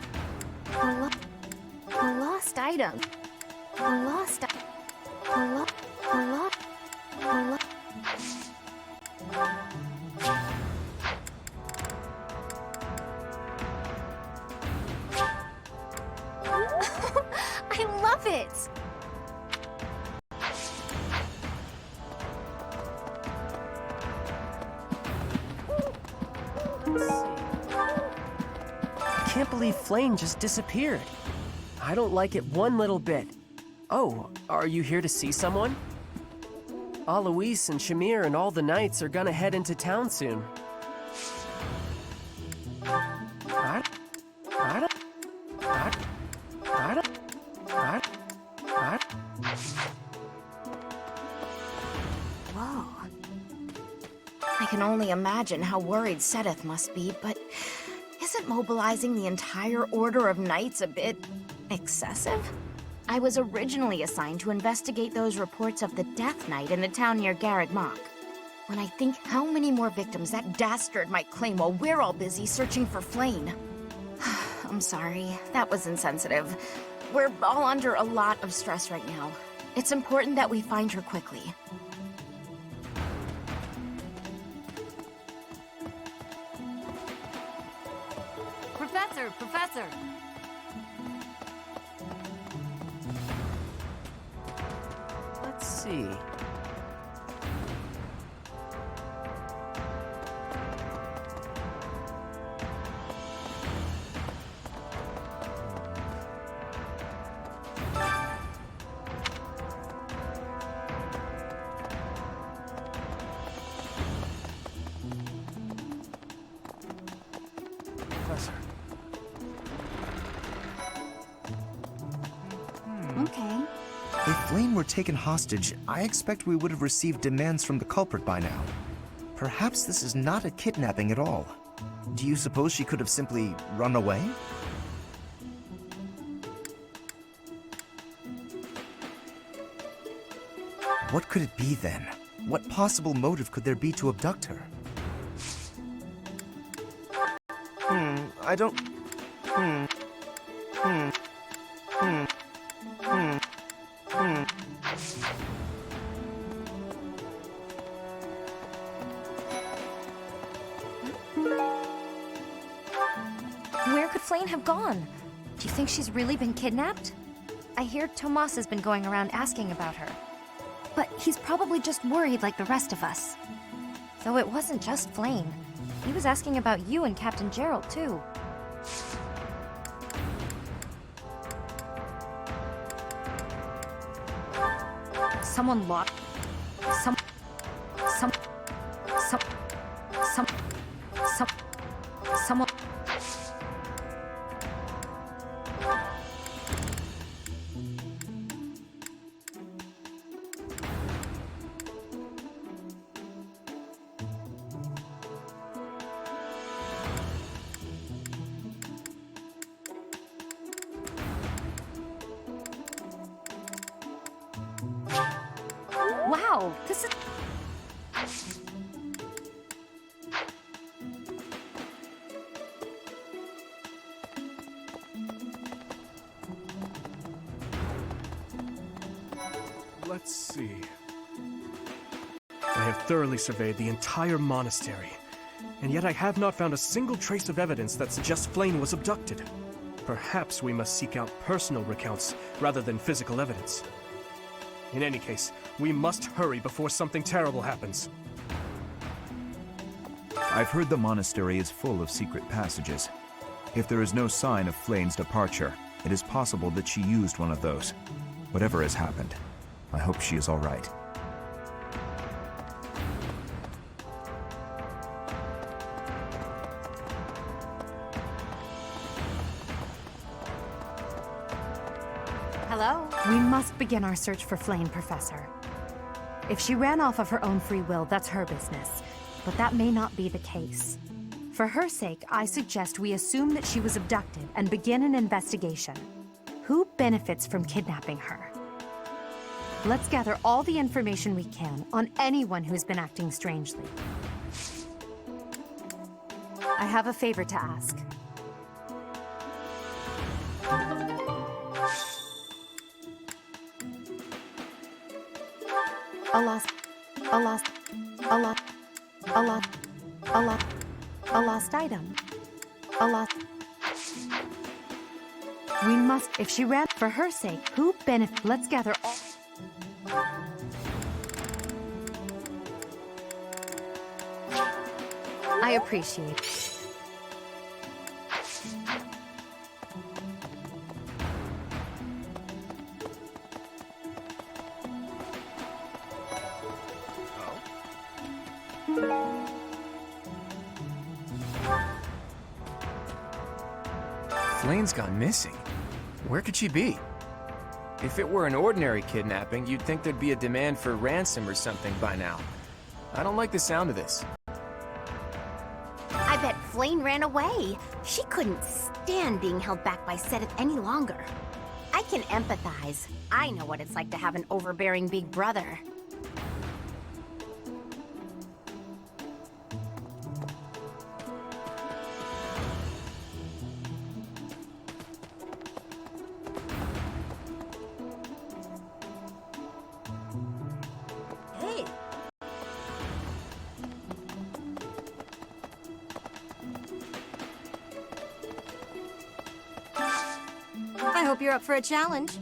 lost item. A lost... I love it! I can't believe Flayn just disappeared. I don't like it one little bit. Oh, are you here to see someone? Alois and Shamir and all the knights are gonna head into town soon. Whoa. I can only imagine how worried Sedith must be, but isn't mobilizing the entire Order of Knights a bit excessive? I was originally assigned to investigate those reports of the Death Knight in the town near Garreg Mach. When I think how many more victims that dastard might claim while we're all busy searching for Flayn. I'm sorry, that was insensitive. We're all under a lot of stress right now. It's important that we find her quickly. Professor! Let's see. Professor. Okay. If Flayn were taken hostage, I expect we would have received demands from the culprit by now. Perhaps this is not a kidnapping at all. Do you suppose she could have simply run away? What could it be then? What possible motive could there be to abduct her? I don't... Where could Flayn have gone? Do you think she's really been kidnapped? I hear Tomas has been going around asking about her. But he's probably just worried like the rest of us. Though it wasn't just Flayn. He was asking about you and Captain Gerald, too. Someone locked... Someone... Wow, this is... Let's see. I have thoroughly surveyed the entire monastery, and yet I have not found a single trace of evidence that suggests Flayn was abducted. Perhaps we must seek out personal recounts rather than physical evidence. In any case, we must hurry before something terrible happens. I've heard the monastery is full of secret passages. If there is no sign of Flayn's departure, it is possible that she used one of those. Whatever has happened, I hope she is all right. Hello? We must begin our search for Flayn, Professor. If she ran off of her own free will, that's her business. But that may not be the case. For her sake, I suggest we assume that she was abducted and begin an investigation. Who benefits from kidnapping her? Let's gather all the information we can on anyone who's been acting strangely. I have a favor to ask. A lost item. We must, if she ran for her sake, who benefit? Let's gather all. I appreciate it. Flayn's gone missing. Where could she be? If it were an ordinary kidnapping, you'd think there'd be a demand for ransom or something by now. I don't like the sound of this. I bet Flayn ran away. She couldn't stand being held back by Seteth any longer. I can empathize. I know what it's like to have an overbearing big brother. Hey! I hope you're up for a challenge.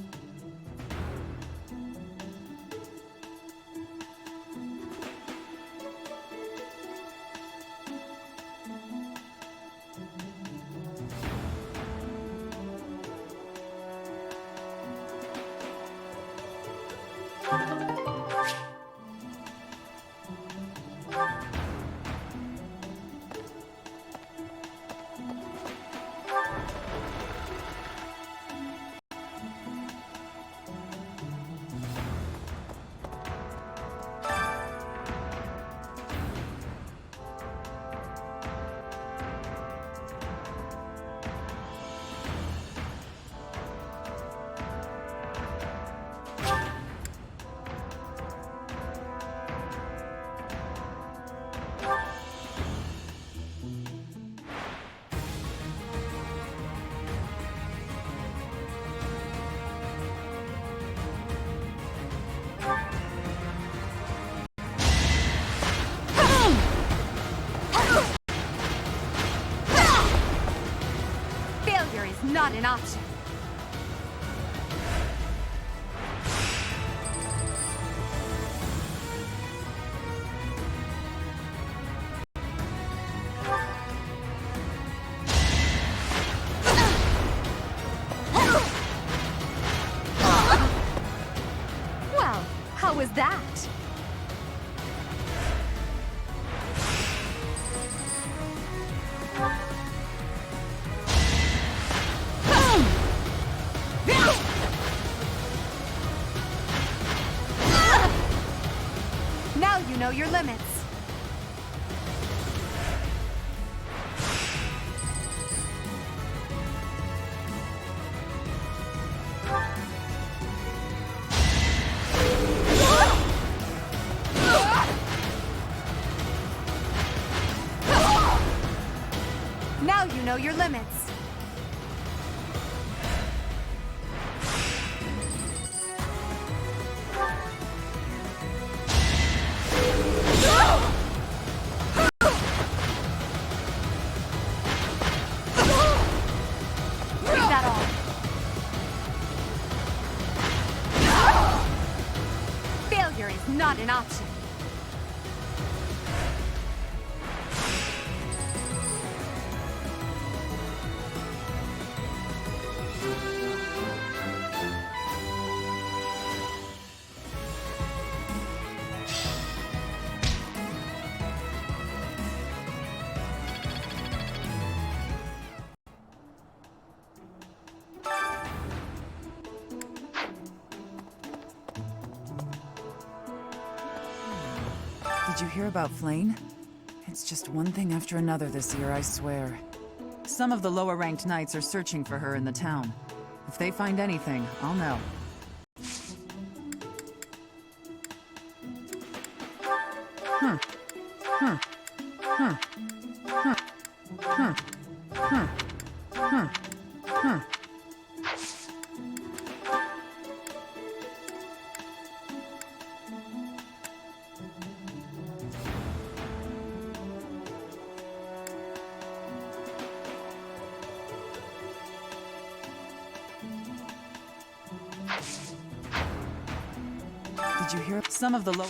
Failure is not an option. Well, how was that? Now you know your limits. Now you know your limits. monastery is not an option. Did you hear about Flane? It's just one thing after another this year, I swear. Some of the lower-ranked knights are searching for her in the town. If they find anything, I'll know. Huh. Huh. Huh. Huh. Huh. Huh. Huh. Huh. Did you hear some of the lower...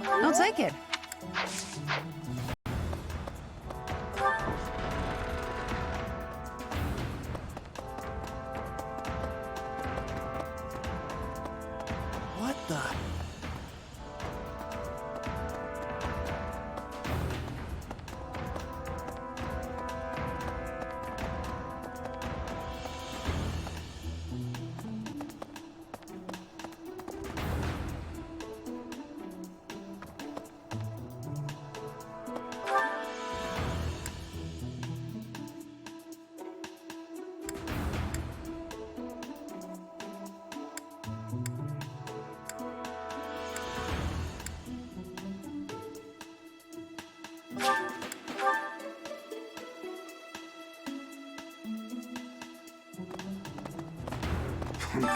I'll take it. What the?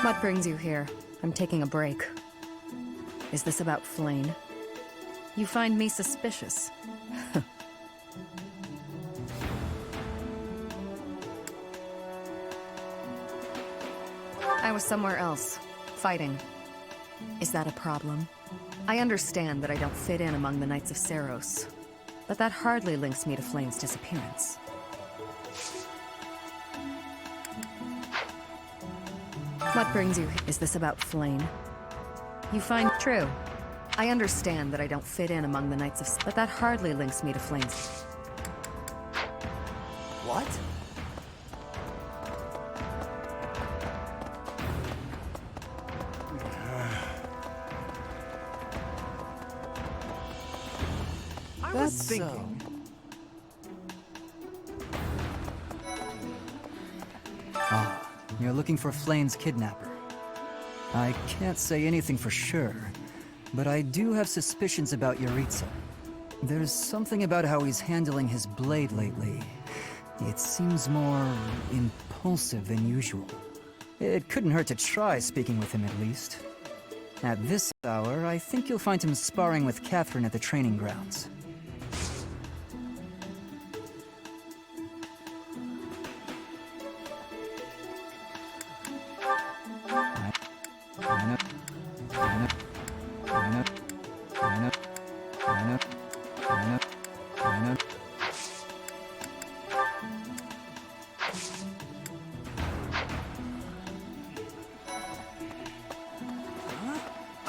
What brings you here? I'm taking a break. Is this about Flane? You find me suspicious. I was somewhere else, fighting. Is that a problem? I understand that I don't fit in among the Knights of Seiros, but that hardly links me to Flane's disappearance. What brings you here? Is this about Flane? You find true. I understand that I don't fit in among the Knights of but that hardly links me to Flane's. What? I was thinking. Ah, you're looking for Flane's kidnapper. I can't say anything for sure, but I do have suspicions about Yaritza. There's something about how he's handling his blade lately. It seems more impulsive than usual. It couldn't hurt to try speaking with him at least. At this hour, I think you'll find him sparring with Catherine at the training grounds.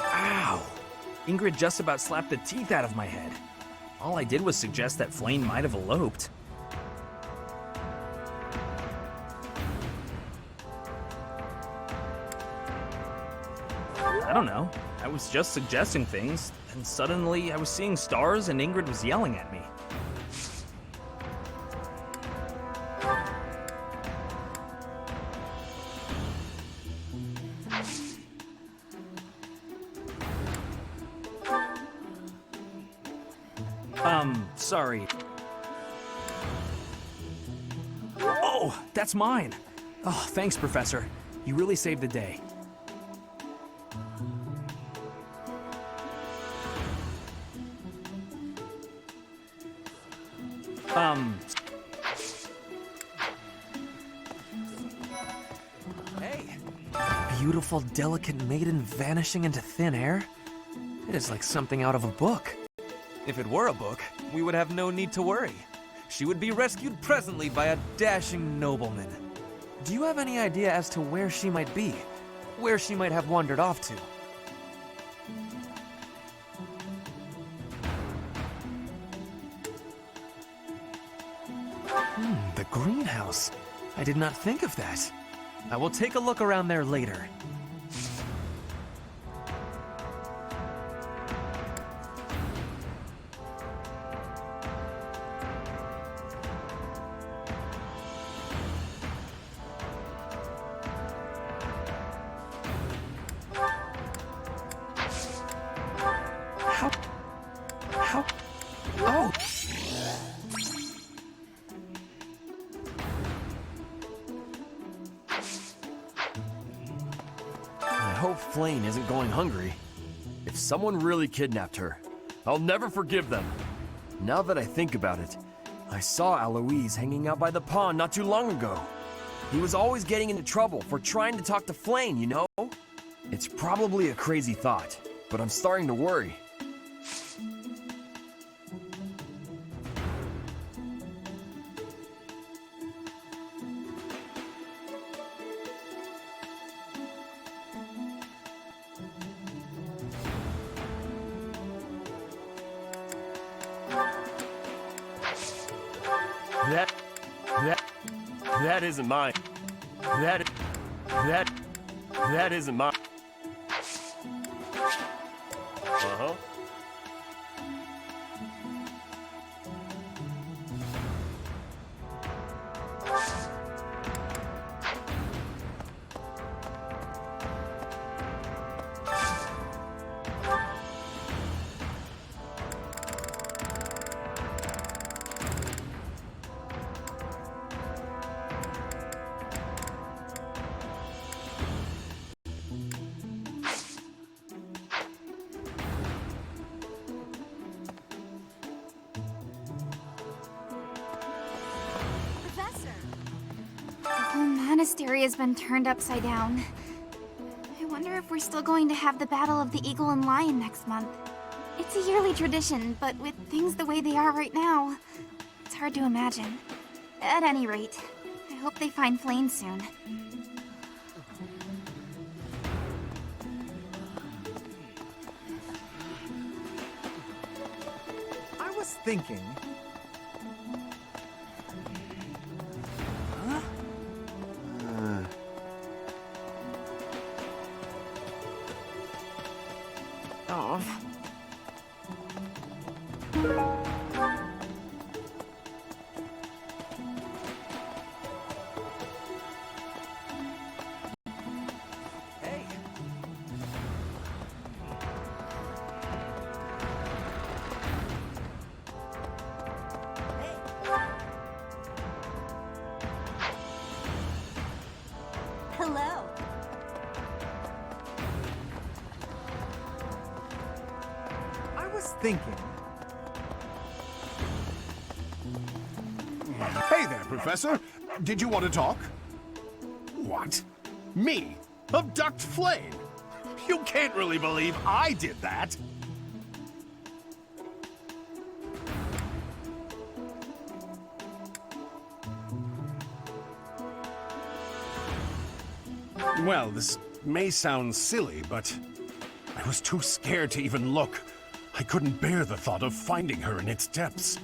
Ow! Ingrid just about slapped the teeth out of my head. All I did was suggest that Flane might have eloped. I don't know. I was just suggesting things, and suddenly I was seeing stars and Ingrid was yelling at me. Sorry. Oh, that's mine! Oh, thanks, Professor. You really saved the day. Hey, beautiful, delicate maiden vanishing into thin air? It is like something out of a book. If it were a book, we would have no need to worry. She would be rescued presently by a dashing nobleman. Do you have any idea as to where she might be? Where she might have wandered off to? The greenhouse. I did not think of that. I will take a look around there later. How? Oh! I hope Flane isn't going hungry. If someone really kidnapped her, I'll never forgive them. Now that I think about it, I saw Aloise hanging out by the pond not too long ago. He was always getting into trouble for trying to talk to Flane, you know? It's probably a crazy thought, but I'm starting to worry. That isn't mine. That isn't mine. Uh-huh. The whole monastery has been turned upside down. I wonder if we're still going to have the Battle of the Eagle and Lion next month. It's a yearly tradition, but with things the way they are right now, it's hard to imagine. At any rate, I hope they find Flane soon. I was thinking... Huh? Oh. Hello. I was thinking... Hey there, Professor. Did you want to talk? What? Me? Abduct Flane? You can't really believe I did that. Well, this may sound silly, but I was too scared to even look. I couldn't bear the thought of finding her in its depths.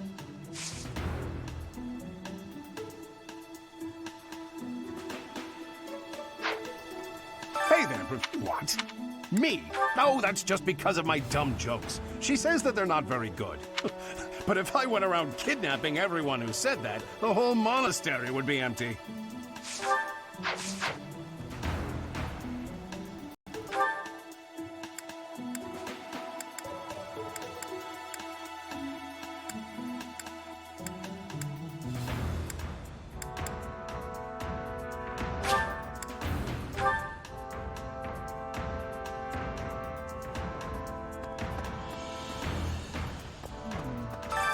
Hey there, what? Me? Oh, that's just because of my dumb jokes. She says that they're not very good. But if I went around kidnapping everyone who said that, the whole monastery would be empty.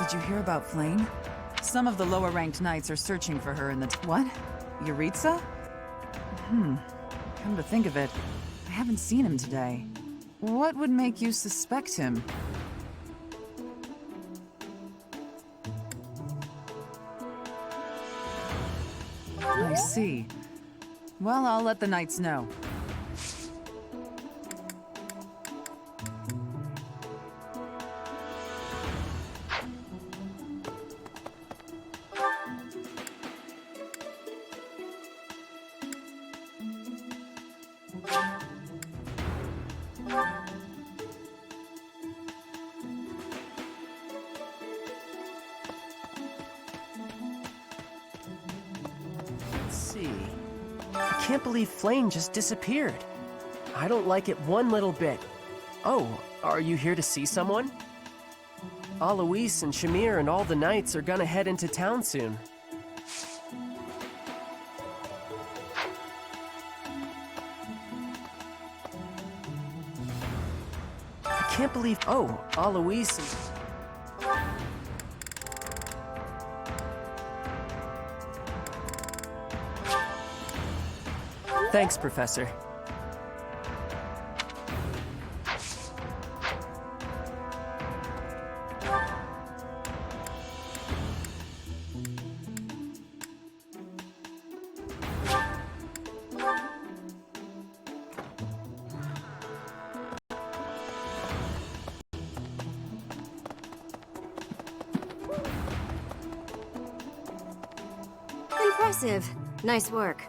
Did you hear about Flane? Some of the lower-ranked knights are searching for her in the... What? Yuritsa? Come to think of it, I haven't seen him today. What would make you suspect him? I see. Well, I'll let the Knights know. Let's see. I can't believe Flame just disappeared. I don't like it one little bit. Oh, are you here to see someone? Alois and Shamir and all the Knights are gonna head into town soon. I can't believe... Oh, Alois and... Thanks, Professor. Impressive. Nice work.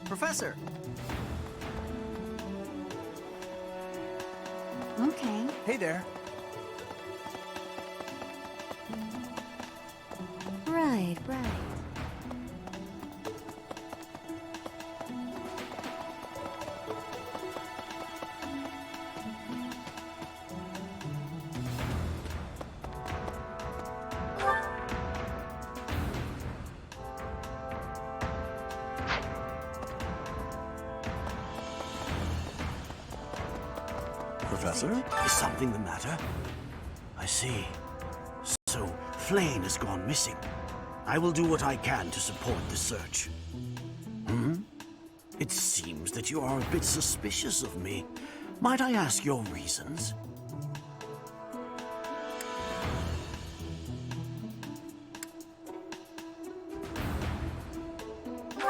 Professor! Okay. Hey there. Right. Professor, is something the matter? I see. So, Flame has gone missing. I will do what I can to support the search. It seems that you are a bit suspicious of me. Might I ask your reasons?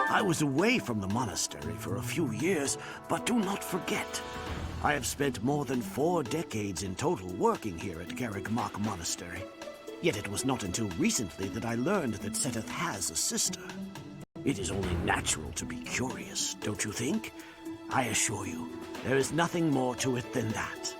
I was away from the monastery for a few years, but do not forget, I have spent more than 4 decades in total working here at Garreg-Mach Monastery. Yet it was not until recently that I learned that Seteth has a sister. It is only natural to be curious, don't you think? I assure you, there is nothing more to it than that.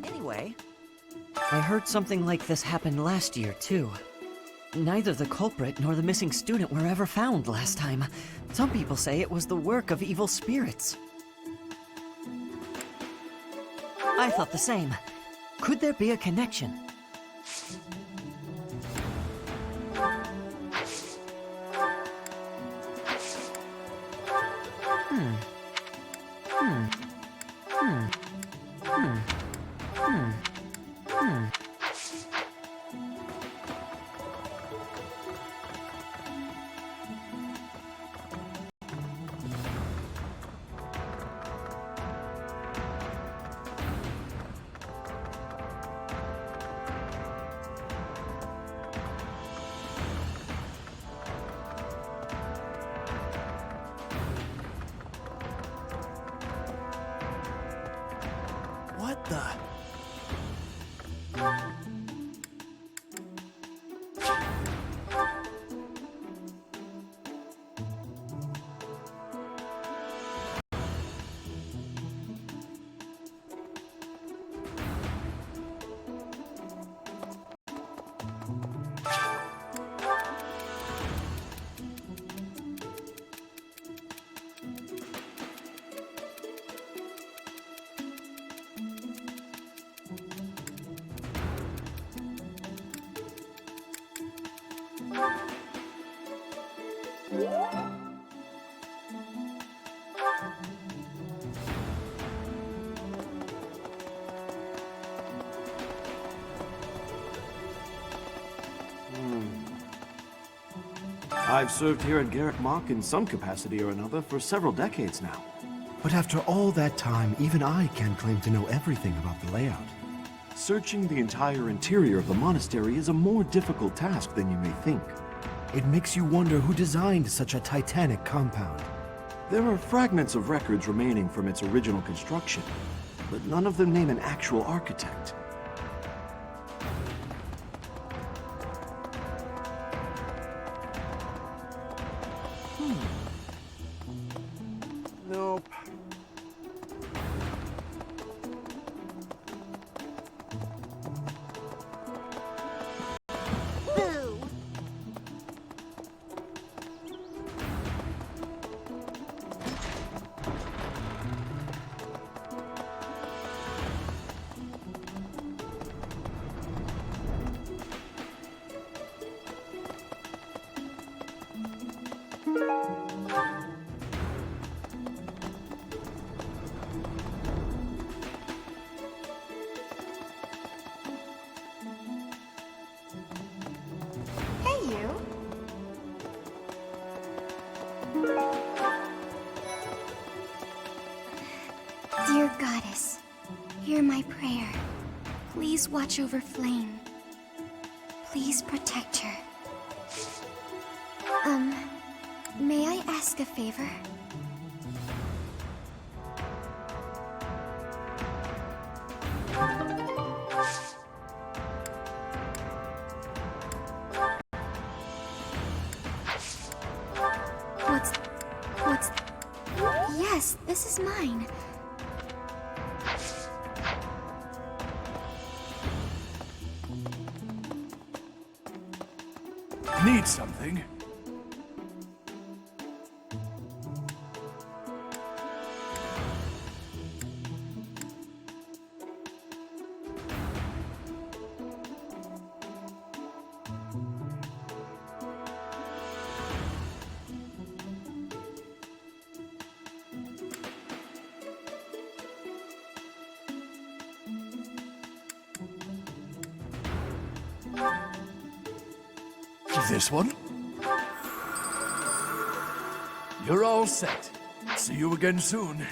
Anyway, I heard something like this happened last year, too. Neither the culprit nor the missing student were ever found last time. Some people say it was the work of evil spirits. I thought the same. Could there be a connection? the... I've served here at Garrick Mach in some capacity or another for several decades now. But after all that time, even I can't claim to know everything about the layout. Searching the entire interior of the monastery is a more difficult task than you may think. It makes you wonder who designed such a titanic compound. There are fragments of records remaining from its original construction, but none of them name an actual architect. Nope. Hey, you. Dear Goddess, hear my prayer. Please watch over Flame. Please protect her. May I ask a favor? What's... Yes, this is mine. Need something? This one? You're all set. See you again soon.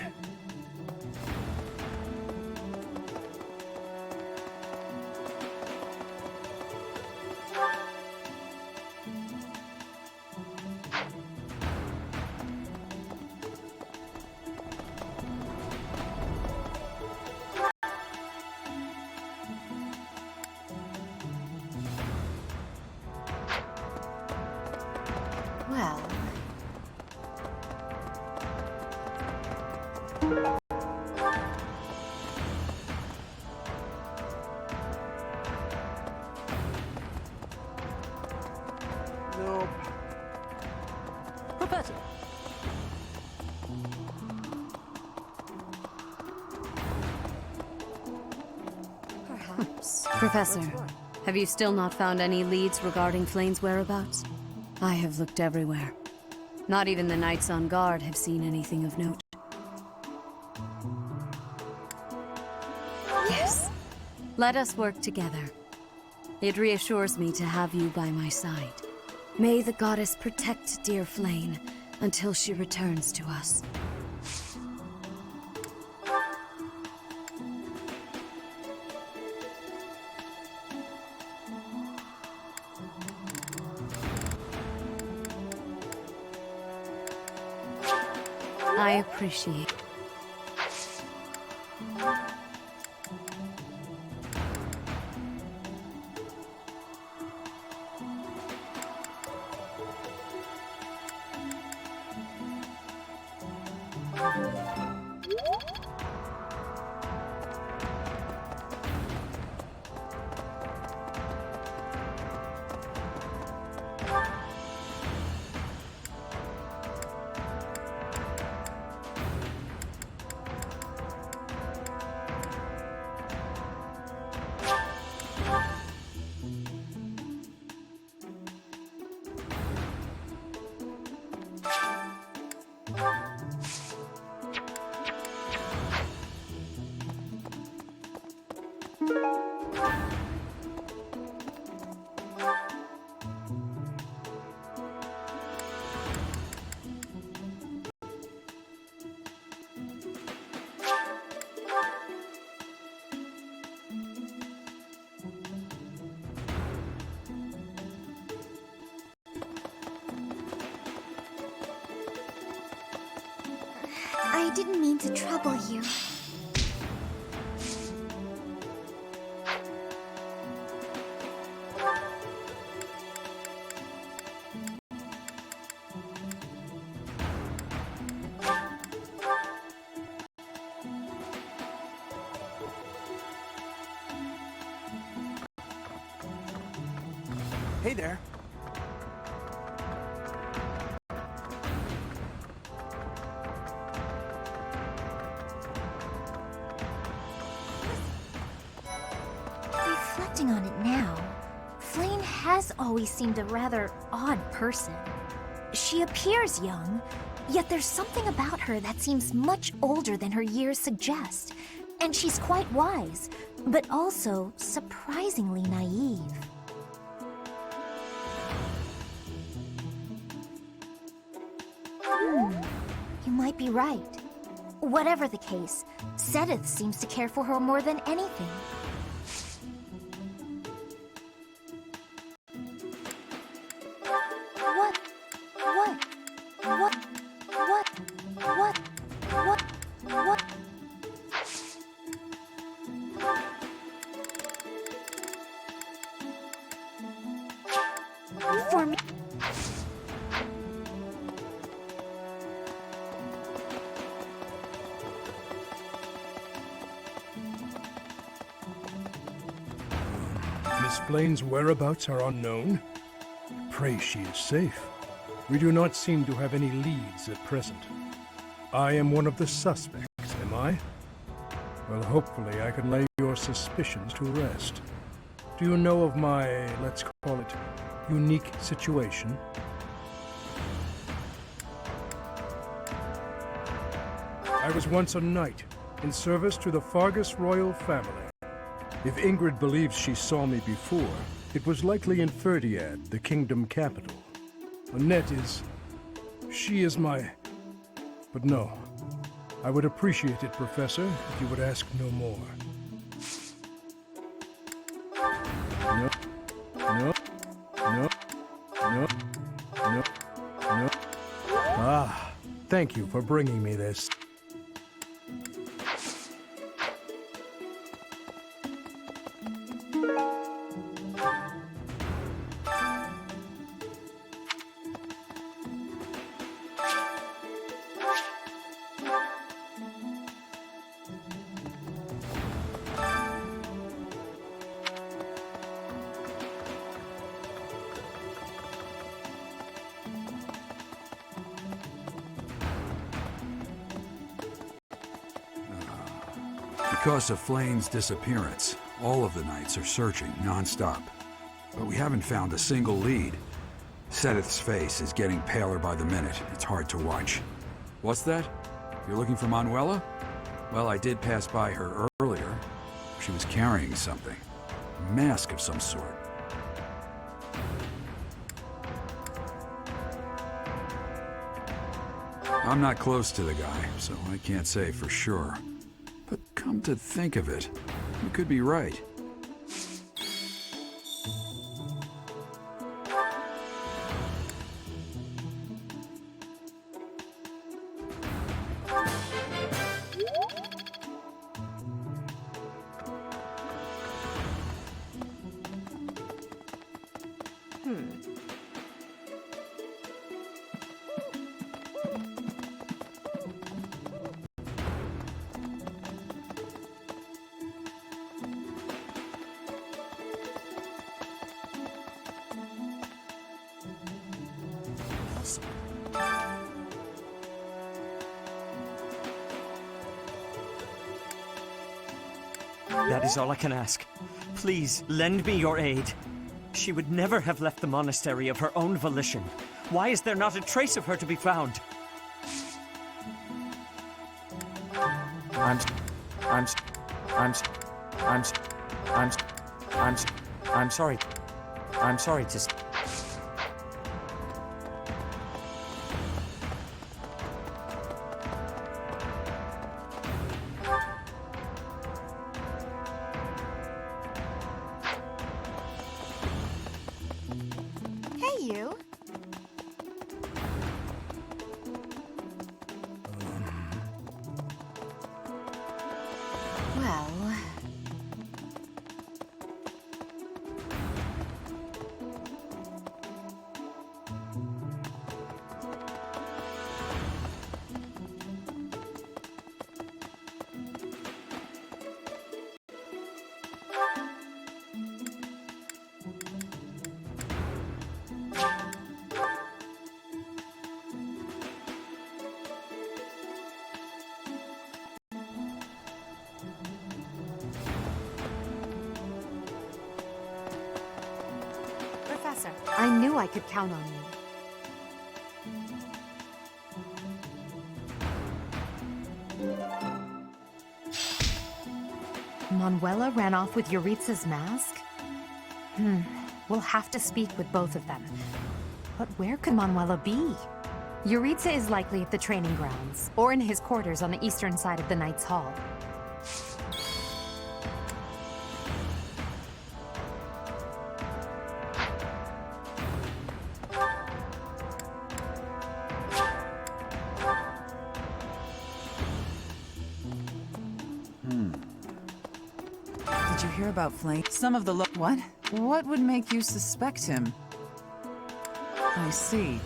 Well... Nope. Professor! Perhaps. Professor, have you still not found any leads regarding Flame's whereabouts? I have looked everywhere. Not even the knights on guard have seen anything of note. Yes. Let us work together. It reassures me to have you by my side. May the goddess protect dear Flame until she returns to us. I appreciate. I didn't mean to trouble you. Hey there. Reflecting on it now, Flame has always seemed a rather odd person. She appears young, yet there's something about her that seems much older than her years suggest. And she's quite wise, but also surprisingly naive. You might be right. Whatever the case, Sedith seems to care for her more than anything. What? For me. Miss Flane's whereabouts are unknown. Pray she is safe. We do not seem to have any leads at present. I am one of the suspects, am I? Well, hopefully I can lay your suspicions to rest. Do you know of my, let's call it, unique situation? I was once a knight, in service to the Fargus royal family. If Ingrid believes she saw me before, it was likely in Ferdiad, the kingdom capital. Annette is... she is my... But no. I would appreciate it, Professor, if you would ask no more. No. No. No. No. No. No. Ah, thank you for bringing me this. Because of Flane's disappearance, all of the knights are searching non-stop. But we haven't found a single lead. Sedith's face is getting paler by the minute. It's hard to watch. What's that? You're looking for Manuela? Well, I did pass by her earlier. She was carrying something. A mask of some sort. I'm not close to the guy, so I can't say for sure. But come to think of it, you could be right. That is all I can ask. Please, lend me your aid. She would never have left the monastery of her own volition. Why is there not a trace of her to be found? I'm sorry. I'm sorry to... Hey, you. Well... Professor, I knew I could count on you. Manuela ran off with Yuritsa's mask? We'll have to speak with both of them. But where could Manuela be? Yuritsa is likely at the training grounds, or in his quarters on the eastern side of the Knight's Hall. Did you hear about Flame? Some of the What? What would make you suspect him? I see.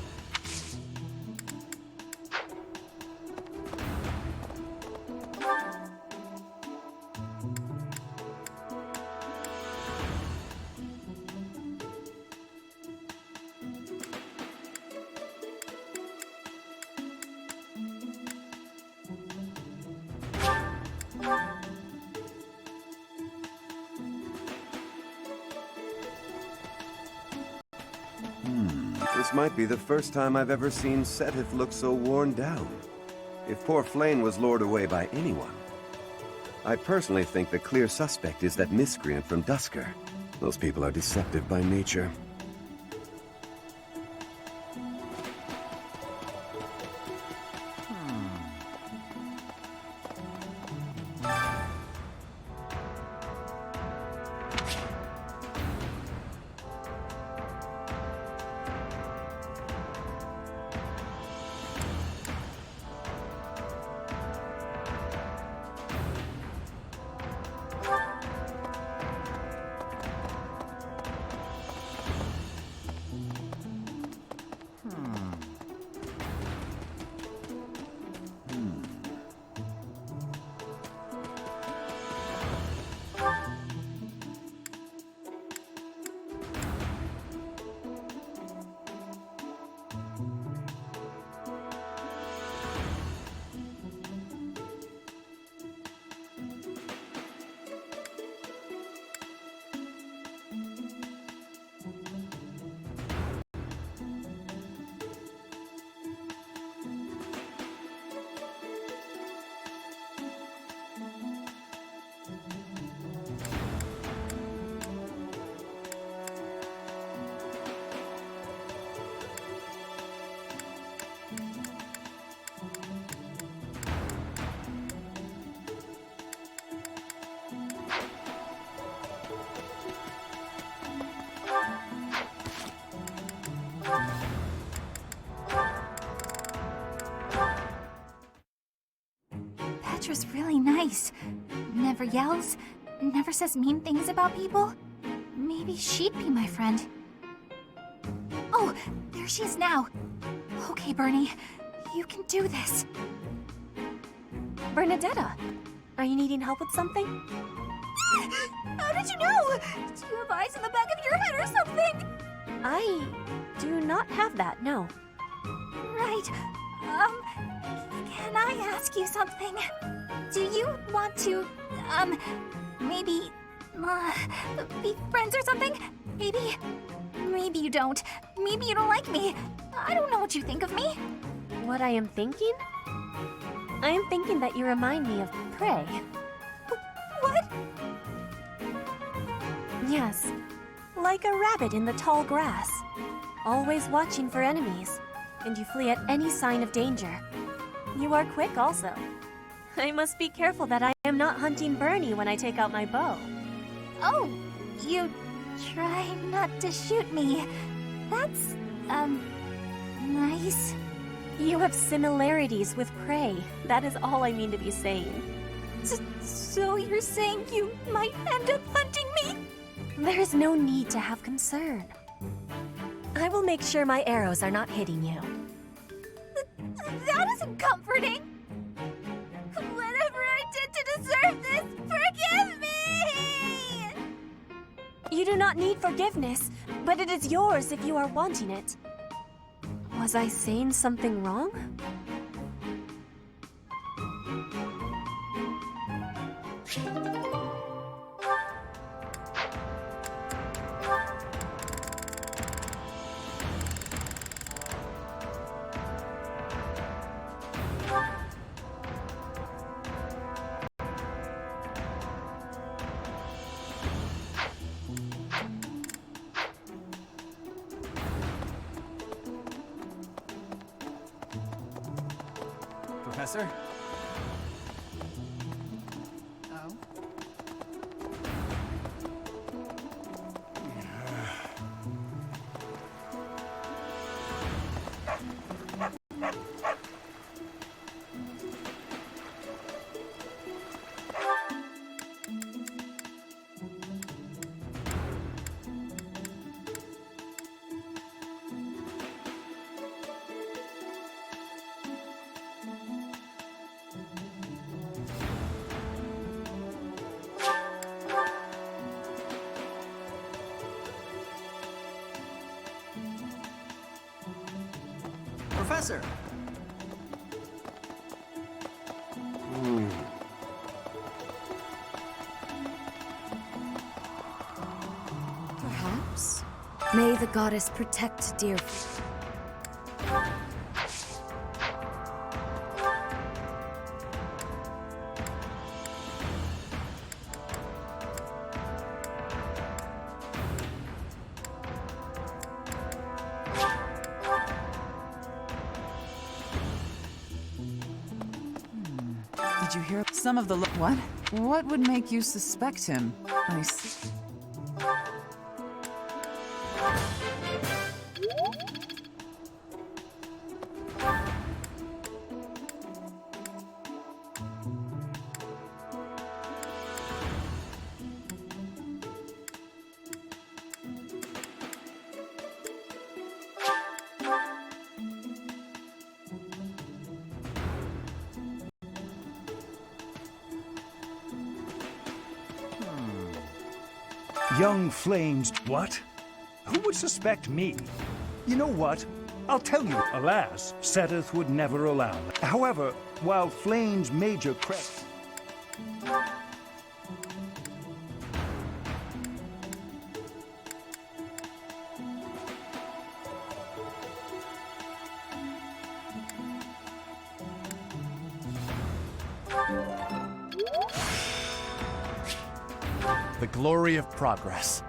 This might be the first time I've ever seen Seteth look so worn down. If poor Flame was lured away by anyone. I personally think the clear suspect is that miscreant from Dusker. Those people are deceptive by nature. Petra's really nice. Never yells, never says mean things about people. Maybe she'd be my friend. Oh, there she is now. Okay, Bernie, you can do this. Bernadetta, are you needing help with something? How did you know? Do you have eyes in the back of your head or something? I do not have that, no. Right. right. Can I ask you something? Do you want to, maybe, be friends or something? Maybe you don't. Maybe you don't like me. I don't know what you think of me. What I am thinking? I am thinking that you remind me of prey. What? Yes, like a rabbit in the tall grass. Always watching for enemies, and you flee at any sign of danger. You are quick also. I must be careful that I am not hunting Bernie when I take out my bow. Oh, you try not to shoot me. That's, nice. You have similarities with prey. That is all I mean to be saying. So you're saying you might end up hunting me? There is no need to have concern. I will make sure my arrows are not hitting you. That isn't comforting. Whatever I did to deserve this, forgive me! You do not need forgiveness, but it is yours if you are wanting it. Was I saying something wrong? Professor? Oh? Professor! Perhaps. May the goddess protect dear. Did you hear some of the what? What would make you suspect him? I see. Young Flames... What? Who would suspect me? You know what? I'll tell you. Alas, Seteth would never allow that. However, while Flame's major crest... The glory of progress.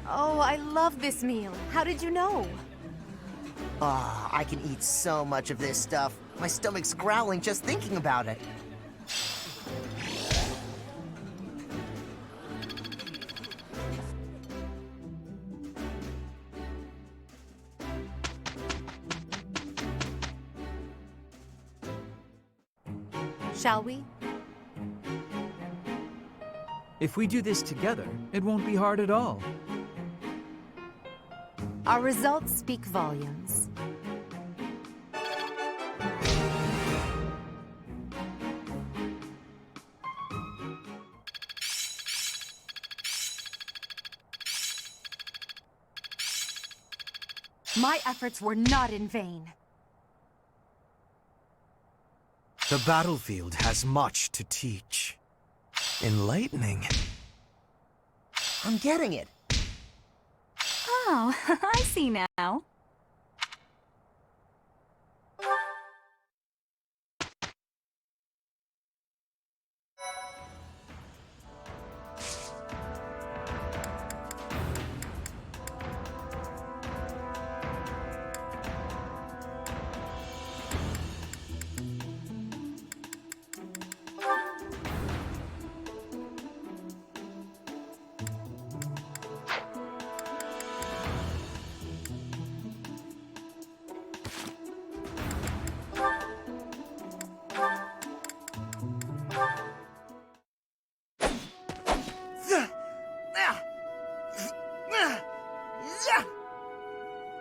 Oh, I love this meal. How did you know? Ah, I can eat so much of this stuff. My stomach's growling just thinking about it. Shall we? If we do this together, it won't be hard at all. Our results speak volumes. My efforts were not in vain. The battlefield has much to teach. Enlightening. I'm getting it. Oh, I see now.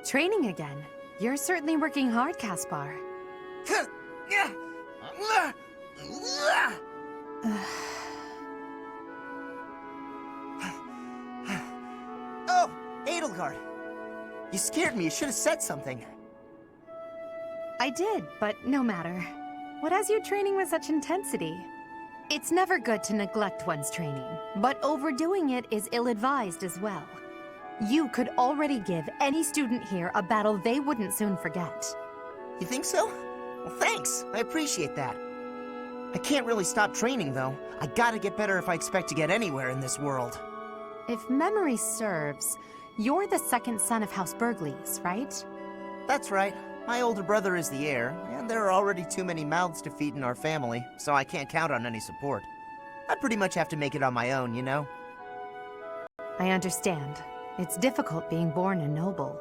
Training again. You're certainly working hard, Caspar. Oh, Edelgard! You scared me. You should have said something. I did, but no matter. What has you training with such intensity? It's never good to neglect one's training, but overdoing it is ill-advised as well. You could already give any student here a battle they wouldn't soon forget. You think so? Well, thanks. I appreciate that. I can't really stop training, though. I gotta get better if I expect to get anywhere in this world. If memory serves, you're the second son of House Burgleys, right? That's right. My older brother is the heir, and there are already too many mouths to feed in our family, so I can't count on any support. I pretty much have to make it on my own, you know? I understand. It's difficult being born a noble.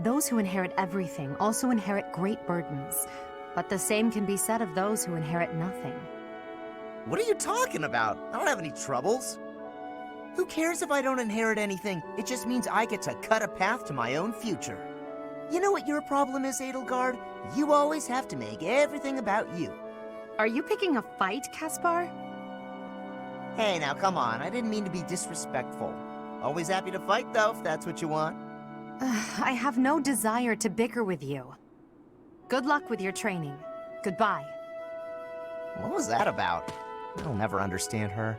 Those who inherit everything also inherit great burdens, but the same can be said of those who inherit nothing. What are you talking about? I don't have any troubles. Who cares if I don't inherit anything? It just means I get to cut a path to my own future. You know what your problem is, Edelgard? You always have to make everything about you. Are you picking a fight, Caspar? Hey, now come on. I didn't mean to be disrespectful. Always happy to fight, though, if that's what you want. I have no desire to bicker with you. Good luck with your training. Goodbye. What was that about? I'll never understand her.